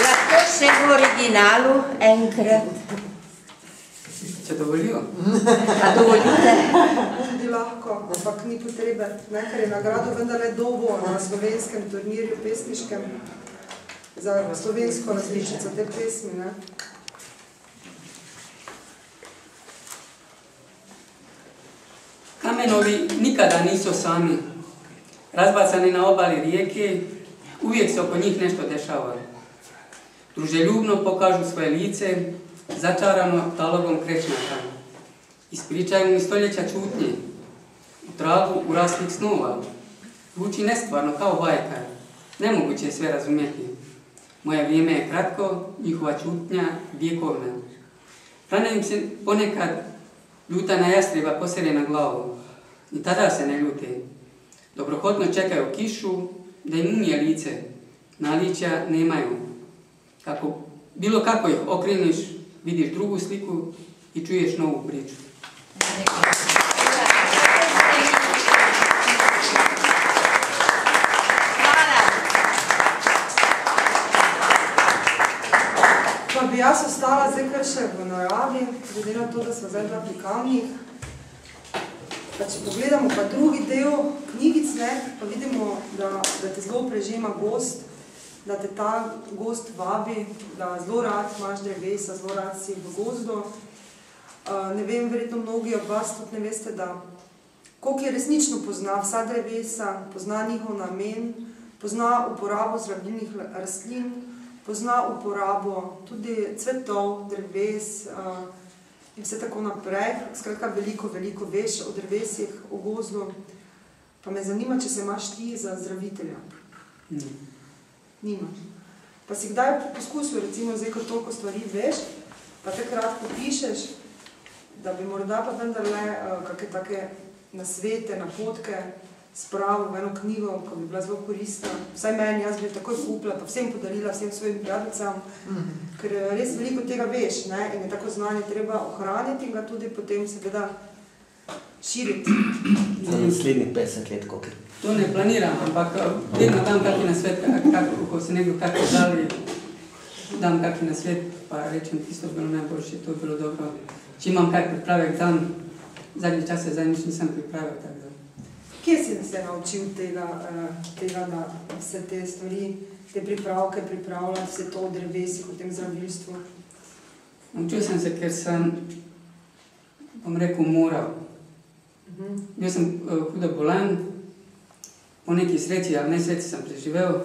Lahko še v originalu enkrat. Če dovolijo? A dovolite? Tudi lahko, ampak ni potrebe. Ker je nagrado vendarle dobo na slovenskem turnirju pesniškem za slovensko različico te pesmi. Kamenovi nikada niso sami. Razbacani na obali rijeke, uvijek se oko njih nešto dešava. Druželjubno pokažu svoje lice, začarano talogom krečnjaka. Ispričaju mi stoljeća čutnje, u travu uraslih snova. Zvuči nestvarno kao bajka, nemoguće je sve razumjeti. Moje vrijeme je kratko, njihova čutnja vjekovna. Hrana im se ponekad ljutana jastriba posere na glavu. I tada se ne ljute. Dobrohotno čekaju kišu, da im umije lice. Naličja nemaju. Bilo kako ih okreniš, vidiš drugu sliku i čuješ novu priču. Pa bi jaz ostala zdaj kar še v naravi, glede na to, da smo zdaj bila pri kamnih. Pa če pogledamo pa drugi del knjigic, ne, pa vidimo, da te zelo prežema gost, da te ta gost vabi, da zelo rad imaš drevesa, zelo rad si v gozdu. Ne vem, verjetno mnogi od vas tudi ne veste, da koliko je resnično pozna vsa drevesa, pozna njihov namen, pozna uporabo zdravilnih rastlin, pozna uporabo tudi cvetov, dreves in vse tako naprej. Skratka, veliko veš o drevesih, o gozdu. Pa me zanima, če se imaš ti za zdravitelja. Nimaš. Pa si kdaj poskusil, recimo, zdaj, ko toliko stvari veš, pa takrat popišeš, da bi morda pa vendarle kakšne take nasvete, napotke spravil v eno knjigo, ko bi bila zelo koristna. Vsaj meni, jaz bi takoj kupila, pa vsem podarila, vsem svojim prijateljicam, ker res veliko tega veš, ne, in je tako znanje treba ohraniti in ga tudi potem seveda širiti. Za naslednjih 50 let, koliko? To ne planiram, ampak vedno dam kakšen nasvet, ko se nekdo kakšen žali, dam kakšen nasvet, pa rečem, tisto je bilo najboljše, to je bilo dobro. Če imam kaj pripravek, dan, zadnji čase, zdaj nič nisem pripravil, tako da. Kje si se naučil tega, da vse te stvari, te pripravke pripravljati, vse to o drevesih, o tem zdravilstvu? Naučil sem se, ker sem, bom rekel, moral. Bil sem hudo bolan, po neki sreči, ali ne sreči sem preživel.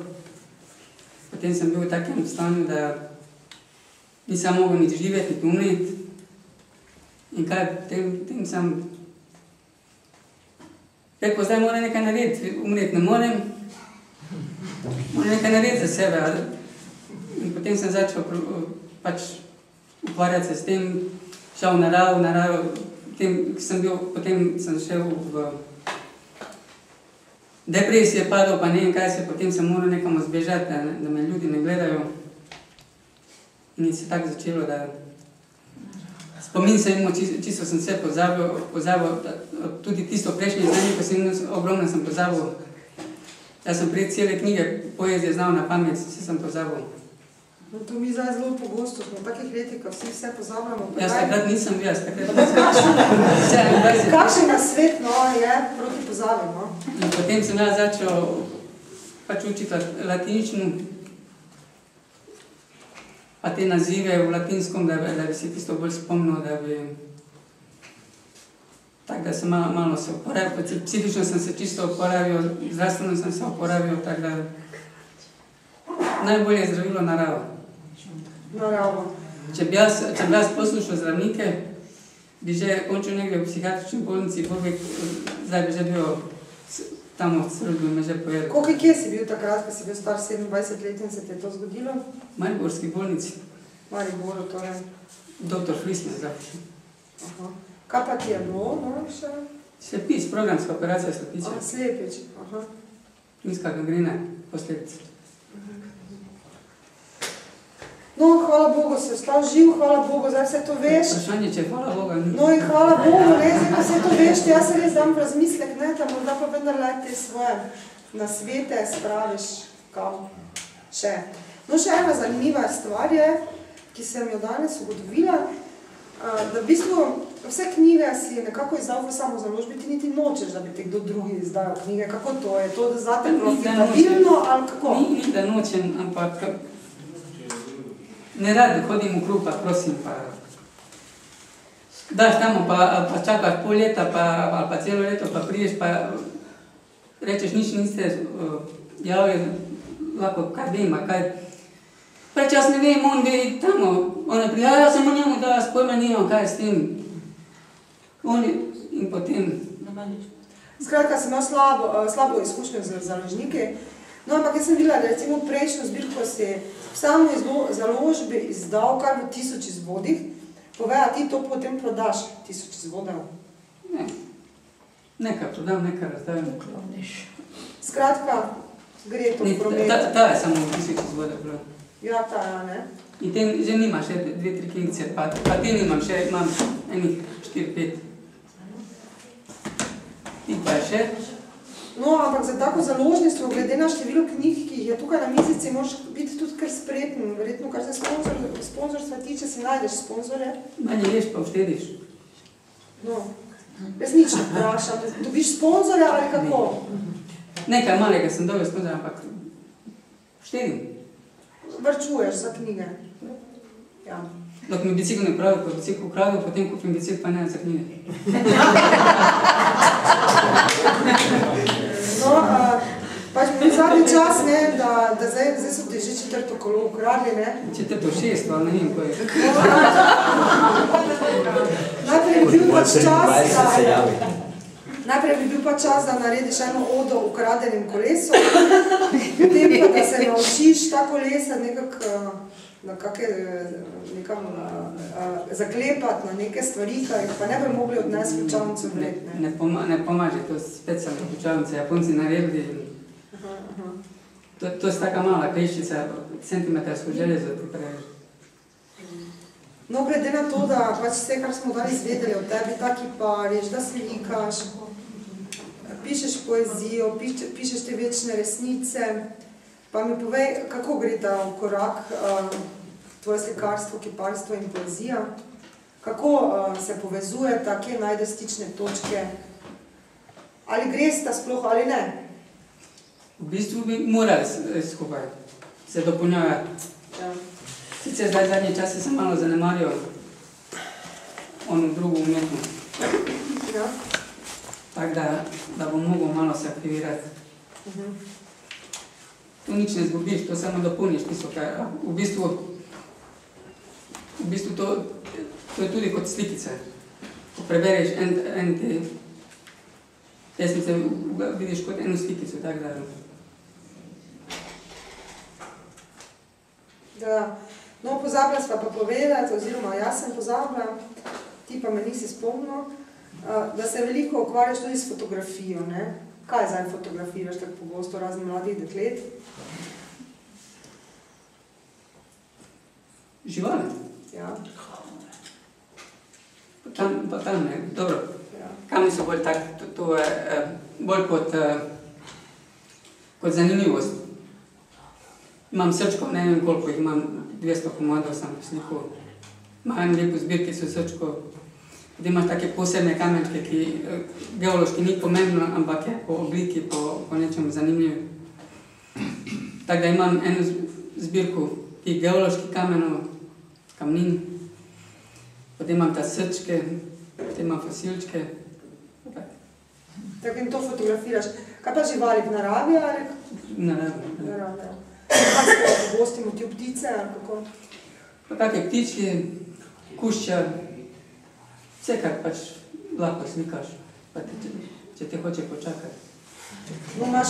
Potem sem bil v takem stanju, da nisem mogel nič živeti, niti umreti. In kaj, potem sem rekel, zdaj moram nekaj narediti, umreti ne morem, moram nekaj narediti za sebe. In potem sem začel pač ukvarjati se s tem, šel v naravo, potem sem šel v depresije, padal, pa ne vem kaj se, potem sem moral nekam zbežati, da me ljudi ne gledajo. In se tako začelo, da spomin sem imel, čisto sem vse pozabil, tudi tisto prejšnje znanje, ko sem ogromno sem pozabil. Jaz sem prej cele knjige poezije znal na pamet, vse sem pozabil. No, to mi zdaj zelo pogosto, smo v takih letih, ko vsi vse pozabljamo. Jaz takrat nisem bil, Kakšen nasvet je proti pozabi, no? In potem sem jaz začel pač učiti latinščino, pa te nazive v latinskom, da bi se tisto bolj spomnil, da bi... Tako da sem malo se uporabil, psihično sem se čisto uporabil, zdravstveno sem se uporabil, tako da... Najbolje je zdravilo narava. Naravno. Če bi jaz poslušal zdravnike, bi že končil nekaj v psihiatrični bolnici, zdaj bi že bil tam od sredi, me že povedal. Koliko kje si bil takrat, ko si bil star 27 let in se te je to zgodilo? V Mariborski bolnici. Mariboru, to je. Doktor Flisner zapiše. Kaj pa ti je bilo, no, še? Slepič, programska operacija slepiča. Slepič, Nizka gangrena, posledica. No, hvala Bogu, si ostal živ, hvala Bogu, zdaj vse to veš. Vprašanje, če hvala Boga ni. No in hvala Bogu, ne, zdaj pa vse to veš, jaz se res dam v razmislek, ne, da morda pa vendarle te svoje nasvete spraviš kam še. No, še ena zanimiva stvar je, ki sem jo danes ugotovila, da v bistvu vse knjige si nekako izdal v samozaložbi, ti niti nočeš, da bi te kdo drugi izdajal knjige. Kako to je? To, da zate profitabilno ali kako? Ni da nočem, ampak ne rad hodim v klub, pa prosim, pa daš tamo, pa čakaš pol leta, ali pa celo leto, pa prideš, pa rečeš, nič niste javili, lahko kaj vem, kaj. Preč jaz ne vem, on ve tamo, ona prija, jaz sem o njemu, da jaz pojma nimam, kaj s tem. In potem... Skratka, sem imel slabo izkušnjo z založniki, no, ampak jaz sem videla, da recimo prejšnjo zbirko si v samo založbi izdal kar v 1000 izvodih. Povej, a ti to potem prodaš 1000 izvodov? Ne. Nekaj prodam, nekaj razdajem. Skratka, gre to v prometu. Ta je samo 1000 izvodov bilo. Ja, ta je, ne? In te že nima še 2-3 knjigice, pa te nimam še, imam enih 4-5. Ti pa je še? No, ampak za tako založništvo, glede na število knjig, ki jih je tukaj na mizici, moraš biti tudi kar spreten. Verjetno, kar se sponzorstva tiče, si najdeš sponzore. Manje ješ, pa uštediš. No, Resnično vprašam, dobiš sponzorja ali kako? Nekaj malega sem dobil sponzorja, ampak 4. Vrčuješ za knjige. Ja. Dok mi bicikl ne pravi, ko bicikl ukradel, potem kupim bicikl, pa ne za knjige. No, pač mi zadnji čas, ne, da zdaj so ti že 4. kolo ukradli, ne? 4., 6., ali ne vem, ko je. Najprej bi bil pa čas, da narediš eno odo v ukradenem kolesu, potem pa, da se naučiš ta kolesa nekam zaklepati na neke stvari, ki jih pa ne bi mogli odnesti v ključavnico vred. Ne pomaže, to specialno ključavnice, Japonci naredili. To je taka mala kleščica, centimetrsko železo ti preveč. No, glede na to, da pač vse, kar smo danes izvedeli o tebi, ta kipariš, da slikaš, pišeš poezijo, pišeš te večne resnice, pa mi povej, kako gre ta korak tvoje slikarstvo, kiparstvo in poezija, kako se povezujeta, kje najde stične točke, ali gresta sploh ali ne? V bistvu bi morali skupaj se dopolnjavati. Sicer zdaj zadnje čase sem malo zanemaril ono drugo umetnost. Tako da bom mogel malo se aktivirati. To nič ne zgubiš, to samo dopolniš tisto, kaj v bistvu to je tudi kot slikice. Ko prebereš en te pesmice, vidiš kot eno slikico, tako da. Da. No, pozabila sva pa povedati, oziroma jaz sem pozabila, ti pa me nisi spomnil, da se veliko ukvarjaš tudi s fotografijo, ne? Kaj zdaj fotografiraš tako pogosto raznih mladih deklet? Živali? Ja. Pa tam ne, dobro. Kamni so bolj tak, to je bolj kot zanimivost. Imam srčkov, ne vem koliko jih imam, 200 komadov sem slikal. Imam lepo zbirkico srčkov. Potem imaš take posebne kamenčke, ki geološki ni pomembno, ampak je po obliki, po nečem zanimiv. Tako da imam eno zbirko tih geoloških kamenov, kamnin. Potem imam ta srčke, potem imam fosilčke. Tako in to fotografiraš. Kaj pa živali v naravi ali? V naravi. V naravi, ja. Kaj se pogosti motiv ptice ali kako? Pa take ptičke, kušča, vse kar pač lahko slikaš, če te hoče počakati. No, imaš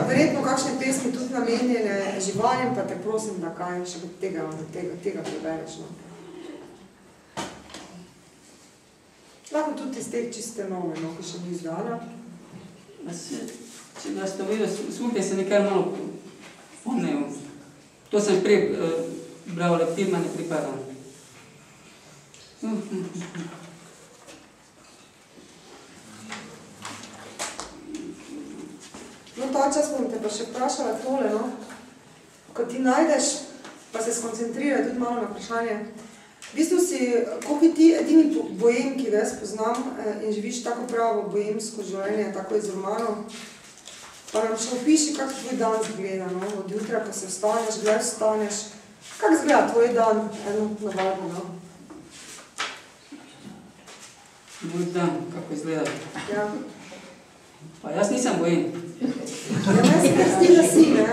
verjetno kakšne pesmi tudi namenjene živalim, pa te prosim, da kaj še tega prebereš. Lahko tudi iz teh čiste nove, ki še ni izdana. Če da ste videli, sluhaj se nekaj malo pomnejo. To sem prej bral, leptirma ne pripadam. No, ta čas bom te pa še vprašala tole, no. Ko ti najdeš, pa se skoncentrira tudi malo na vprašanje. V bistvu si, koliko ti edini bojem, ki jaz poznam in živiš tako pravo bojemsko življenje, tako iz romanov, pa nam še opiši, kako tvoj dan zgleda, no? Od jutra, ko se vstaneš, kdaj vstaneš, kako zgleda tvoj dan, eno navadno, no? Moj dan, kako izgleda? Ja. Pa jaz nisem bojem. Ja, meni se zdi, da si, ne?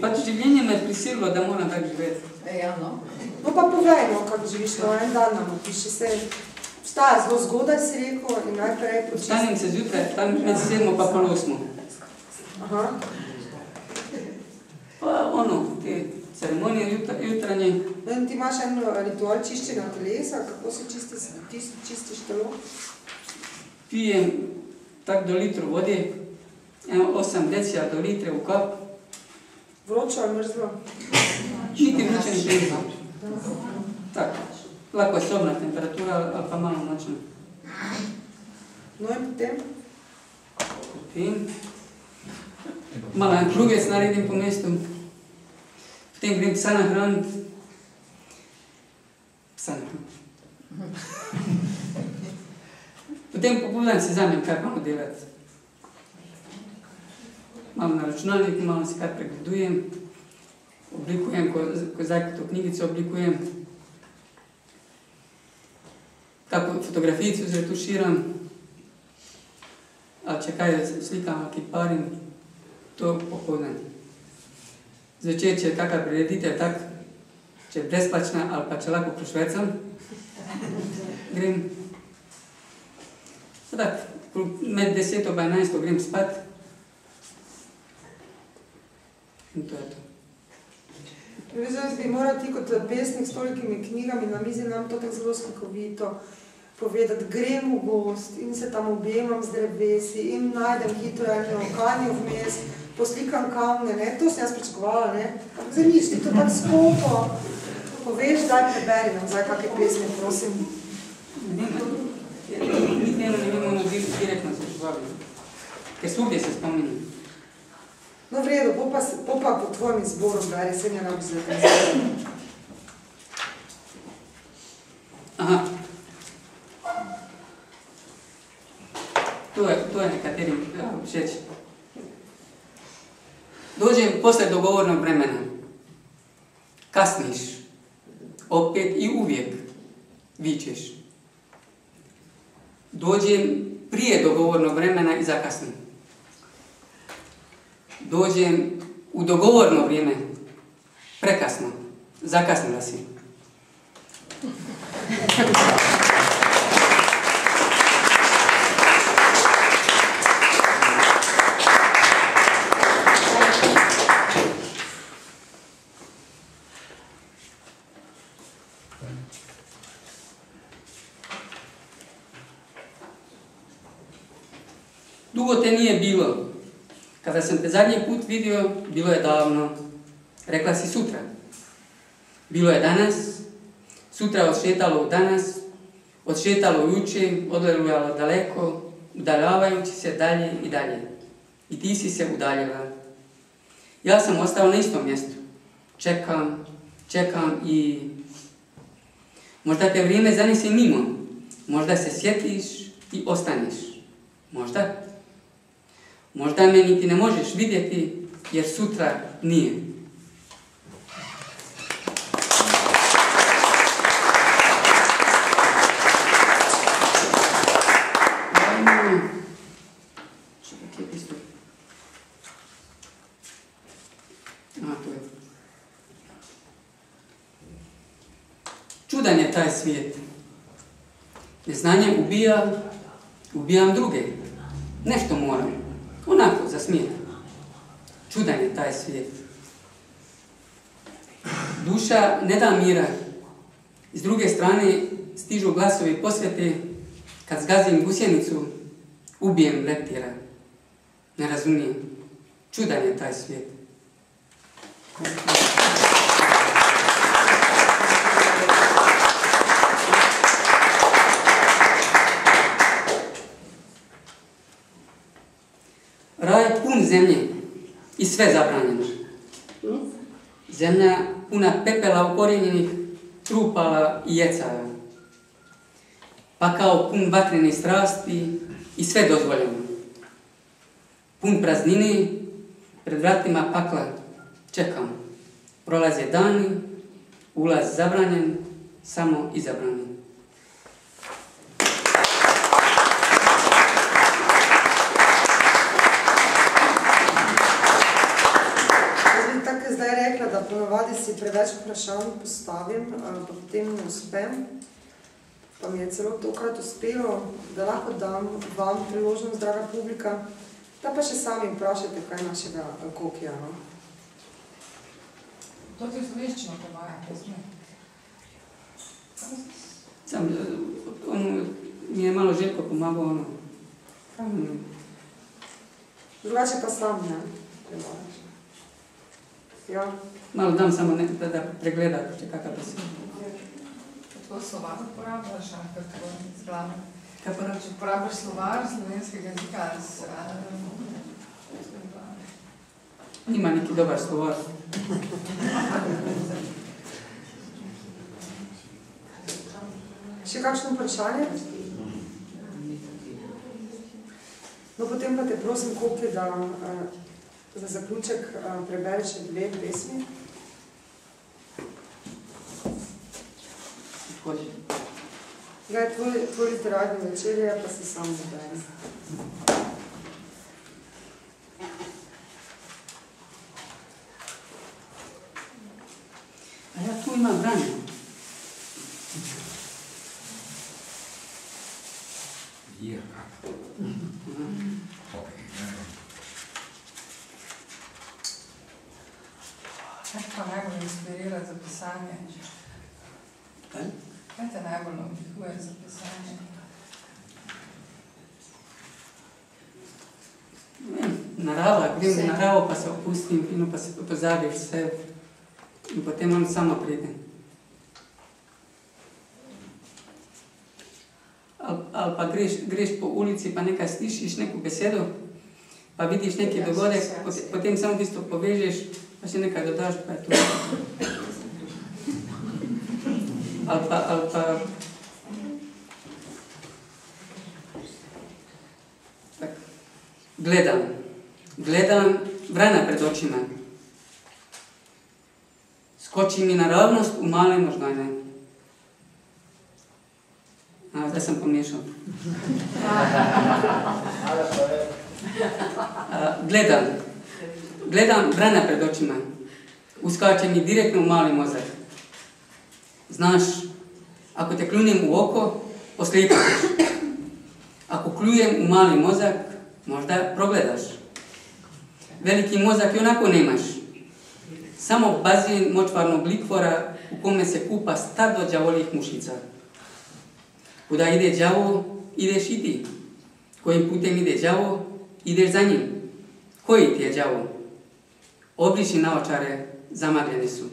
Pač življenje me je prisililo, da moram tako živeti. Ja, no. No pa povej, no, kako živiš, no, en dan nam opiši se. Vstaja zelo zgodaj, si rekel, in najprej počistim. Vstanem se zjutraj, tam med 7 pa pol 8. Aha. Pa ono, te ceremonije jutranje. In ti imaš en ritual čiščenja telesa, kako se čistiš telo? Pijem tak do litru vode, 8 decija do litre v kap. Vročo ali mrzlo? Niti vroče ni mrzlo. Tako. Lahko je sobna temperatura ali pa malo nočna. No in potem? Potem malo en krugec naredim po mestu. Potem grem psa nahraniti. Potem popoldan si vzamem, kaj malo delati. Malo na računalniku, malo si kar pregledujem, oblikujem, ko zdaj to knjigico oblikujem. Kako fotografijico zretuširam, ali če kaj slikam, ali kiparim, to popoldan. Zvečer, če je kakva prireditev, tak, če je brezplačna, ali pa če lahko pošvecam, grem. Tak, med 10 in 11 grem spat. In to je to. Zdaj bi moral ti kot pesnik s tolikimi knjigami na mizi nam to tako zelo skokovito povedati, grem v gost in se tam objemam z drevesi in najdem hitro eno kanjo vmes, poslikam kamne, ne, to sem jaz pričakovala, ne. Zdaj nič, ti to tako skopo poveš, daj preberi nam zdaj kakve pesme, prosim. Ne vemo direktno se švabi, ker svugdje se spomnim. No v redu, po pa po tvojim izborom beri, se ne rabi zdaj kaj. Aha. To je nekaterim všeč. Dođem posle dogovornog vremena. Kasniš. Opet i uvijek vičeš. Dođem prije dogovornog vremena i zakasnim. Dođem u dogovorno vrijeme. Prekasno. Zakasnila si. Dugo te nije bilo. Kada sam te zadnji put vidio, bilo je davno. Rekla si sutra. Bilo je danas. Sutra odšetalo u danas. Odšetalo juče, odlelujalo daleko, udaljavajući se dalje i dalje. I ti si se udaljila. Ja sam ostao na istom mjestu. Čekam i... Možda te vrijeme zanese mimo. Možda se sjetiš i ostaneš. Možda. Možda me niti ne možeš vidjeti, jer sutra nije. Čudan je taj svijet. Neznanje ubijam druge. Nešto moram. Onako, za smijet. Čudan je taj svijet. Duša ne da mira. S druge strane stižu glasovi posvete. Kad zgazim gusjenicu, ubijem leptira. Ne razumijem. Čudan je taj svijet. Raj pun zemlje i sve zabranjeno. Zemlja puna pepela ukorijenjenih trupala i jecaja. Pakao pun vatrene strasti i sve dozvoljeno. Pun praznine, pred vratima pakla čekam. Prolaze dani, ulaz zabranjen, samo izabrani. Zdaj rekla, da ponovadi si preveč vprašanj postavim, pa potem ne uspem. Pa mi je celo tokrat uspelo, da lahko dam vam priložnost, draga publika, da pa še sami vprašate, kaj našega kokija. To ti v slovenščino prevaja, pesme? Mi je malo Željko pomagal, Drugače pa sam, ne, prevajaš. Ja. Malo dam samo da pregleda, če kakav besed. Kako slovar uporabljaš, kako zglava? Kaj pa reči? Uporabljaš slovar slovenskega jezika Nima neki dobar slovar. Še Še kakšno vprašanje? No, potem pa te prosim, Koki, da za zaključek prebereš še 2 pesmi. Gaj, tvoj literarni večer je, pa si sam zabere. A ja tu imam Vranje. Kaj te najbolj inspirira za pisanje? Kaj te najbolj navdihuje za pisanje? Narava, grem v naravo, pa se opustim, fino pa se pozabiš vse in potem on samo pride. Ali pa greš po ulici, pa nekaj slišiš, neko besedo, pa vidiš neki dogodek, potem samo tisto povežeš, pa še nekaj dodaš, pa je to. Ali pa... Tak. Gledam Vrana pred očima. Skoči mi naravnost v male možgane. Zdaj sem pomešal. Gledam Vrana pred očima. Uskače mi direktno v mali mozak. Znaš, ako te kljunem v oko, poslepiš. Ako kljujem v mali mozak, možda progledaš. Veliki mozak onako nemaš. Samo bazen močvarnog likvora u kome se kupa stado đavolih mušica. Kuda ide đavo, ideš i ti. Kojim putem ide đavo, ideš za njim. Koji ti je đavo? Obriši naočare, zamagljeni su.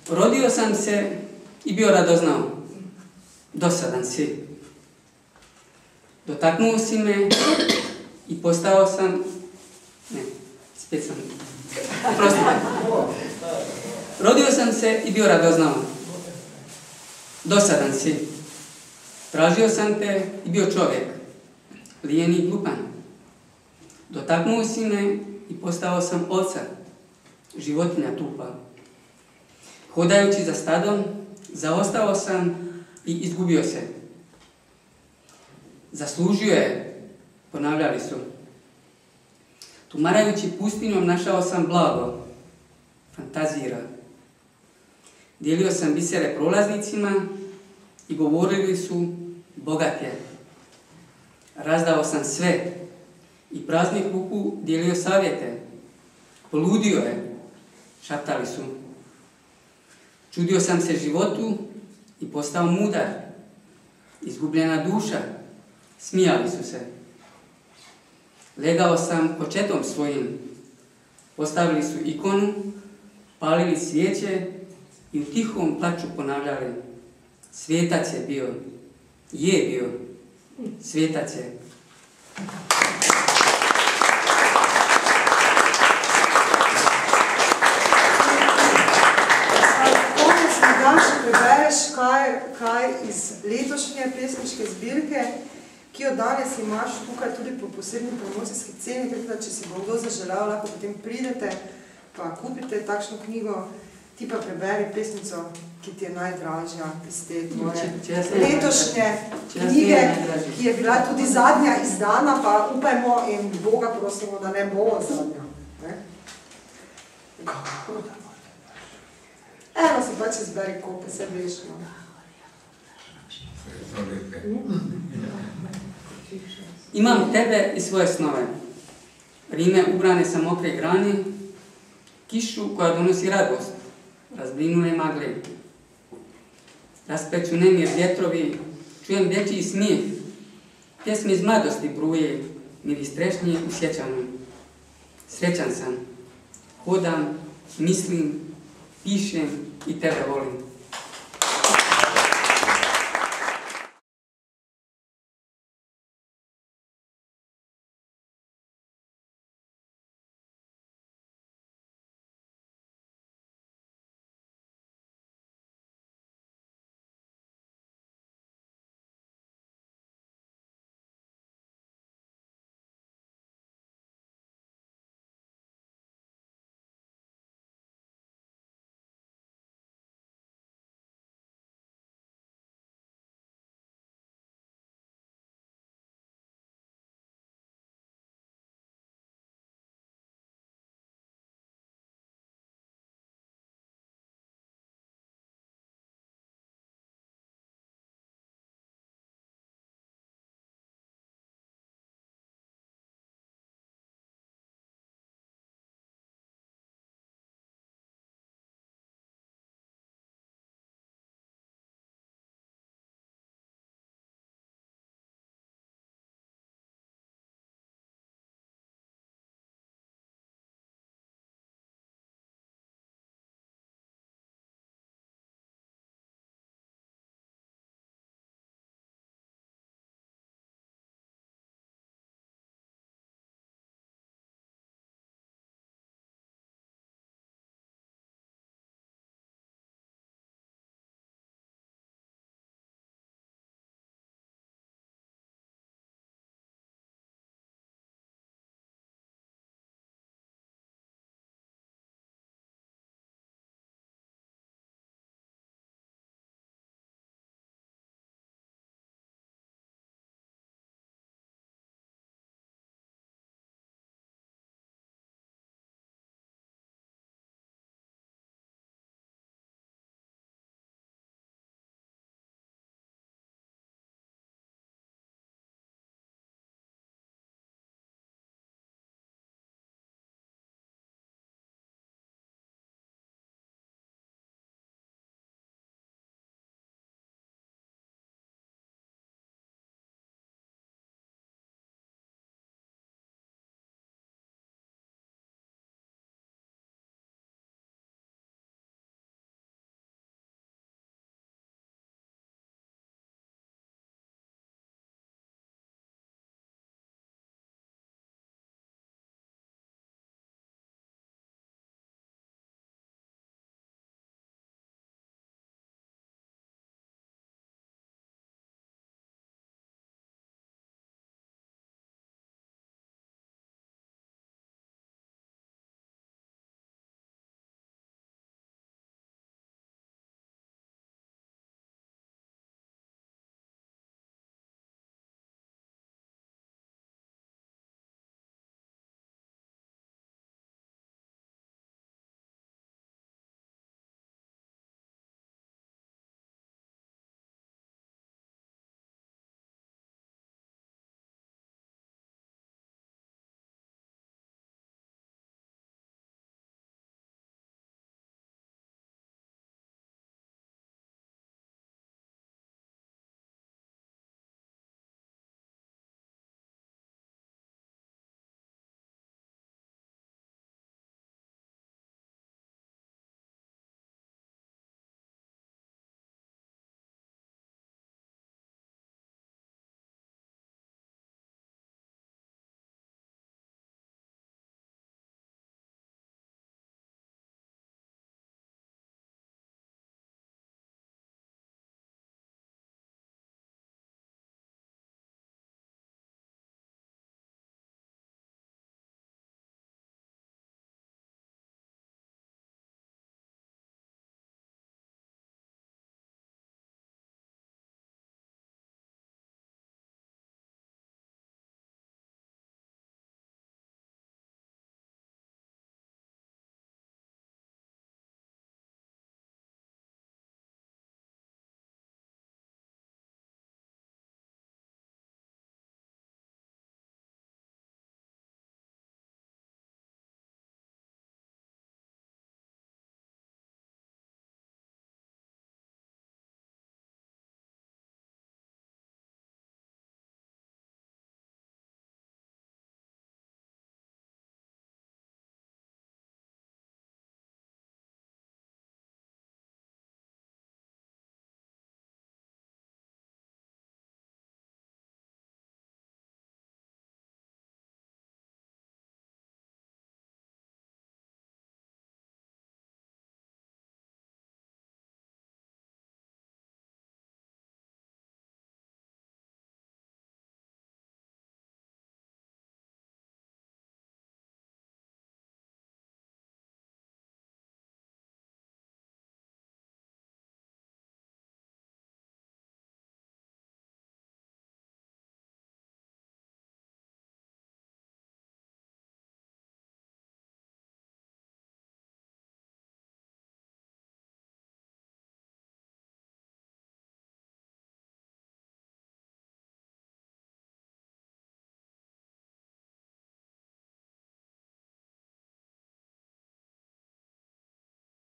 Rodio sam se i bio radoznao. Dosadan si. Dotaknuo si me i postao sam... Ne, spet sam... Prosti. Rodio sam se i bio radoznao. Dosadan si. Tražio sam te i bio čovjek. Lijen i glupan. Dotaknuo si me i postao sam ovca. Životinja tupa. Hodajući za stadom, zaostao sam i izgubio se. Zaslužio je, ponavljali su. Tumarajući pustinjom našao sam blago, fantazira. Dijelio sam bisere prolaznicima i govorili su bogat je. Razdao sam sve i praznih ruku dijelio savjete. Poludio je, šaptali su. Čudio sam se životu i postao mudar. Izgubljena duša, smijali su se. Legao sam početom svojim. Postavili su ikonu, palili svijeće i u tihom plaču ponavljali. Svijetac je bio, svijetac je. Prebereš kaj iz letošnje pesniške zbirke, ki jo danes imaš tukaj tudi po posebni promocijski ceni, tako da če si bo kdo zaželel, lahko potem pridete pa kupite takšno knjigo, ti pa preberi pesnico, ki ti je najdražja iz te tvoje letošnje knjige, ki je bila tudi zadnja izdana, pa upajmo in Boga prosimo, da ne bo zadnja. Eno se pač izberi kope, se veš, no. Imam tebe i svoje snove. Rime ubrane sa mokre grani, kišu koja donosi radost, razblinule magle. Raspeću nemir vjetrovi, čujem dječji smijeh, pjesme iz mladosti bruje, miri strešnije u sjećanju. Srećan sam, hodam, mislim, pišem i tebe volim.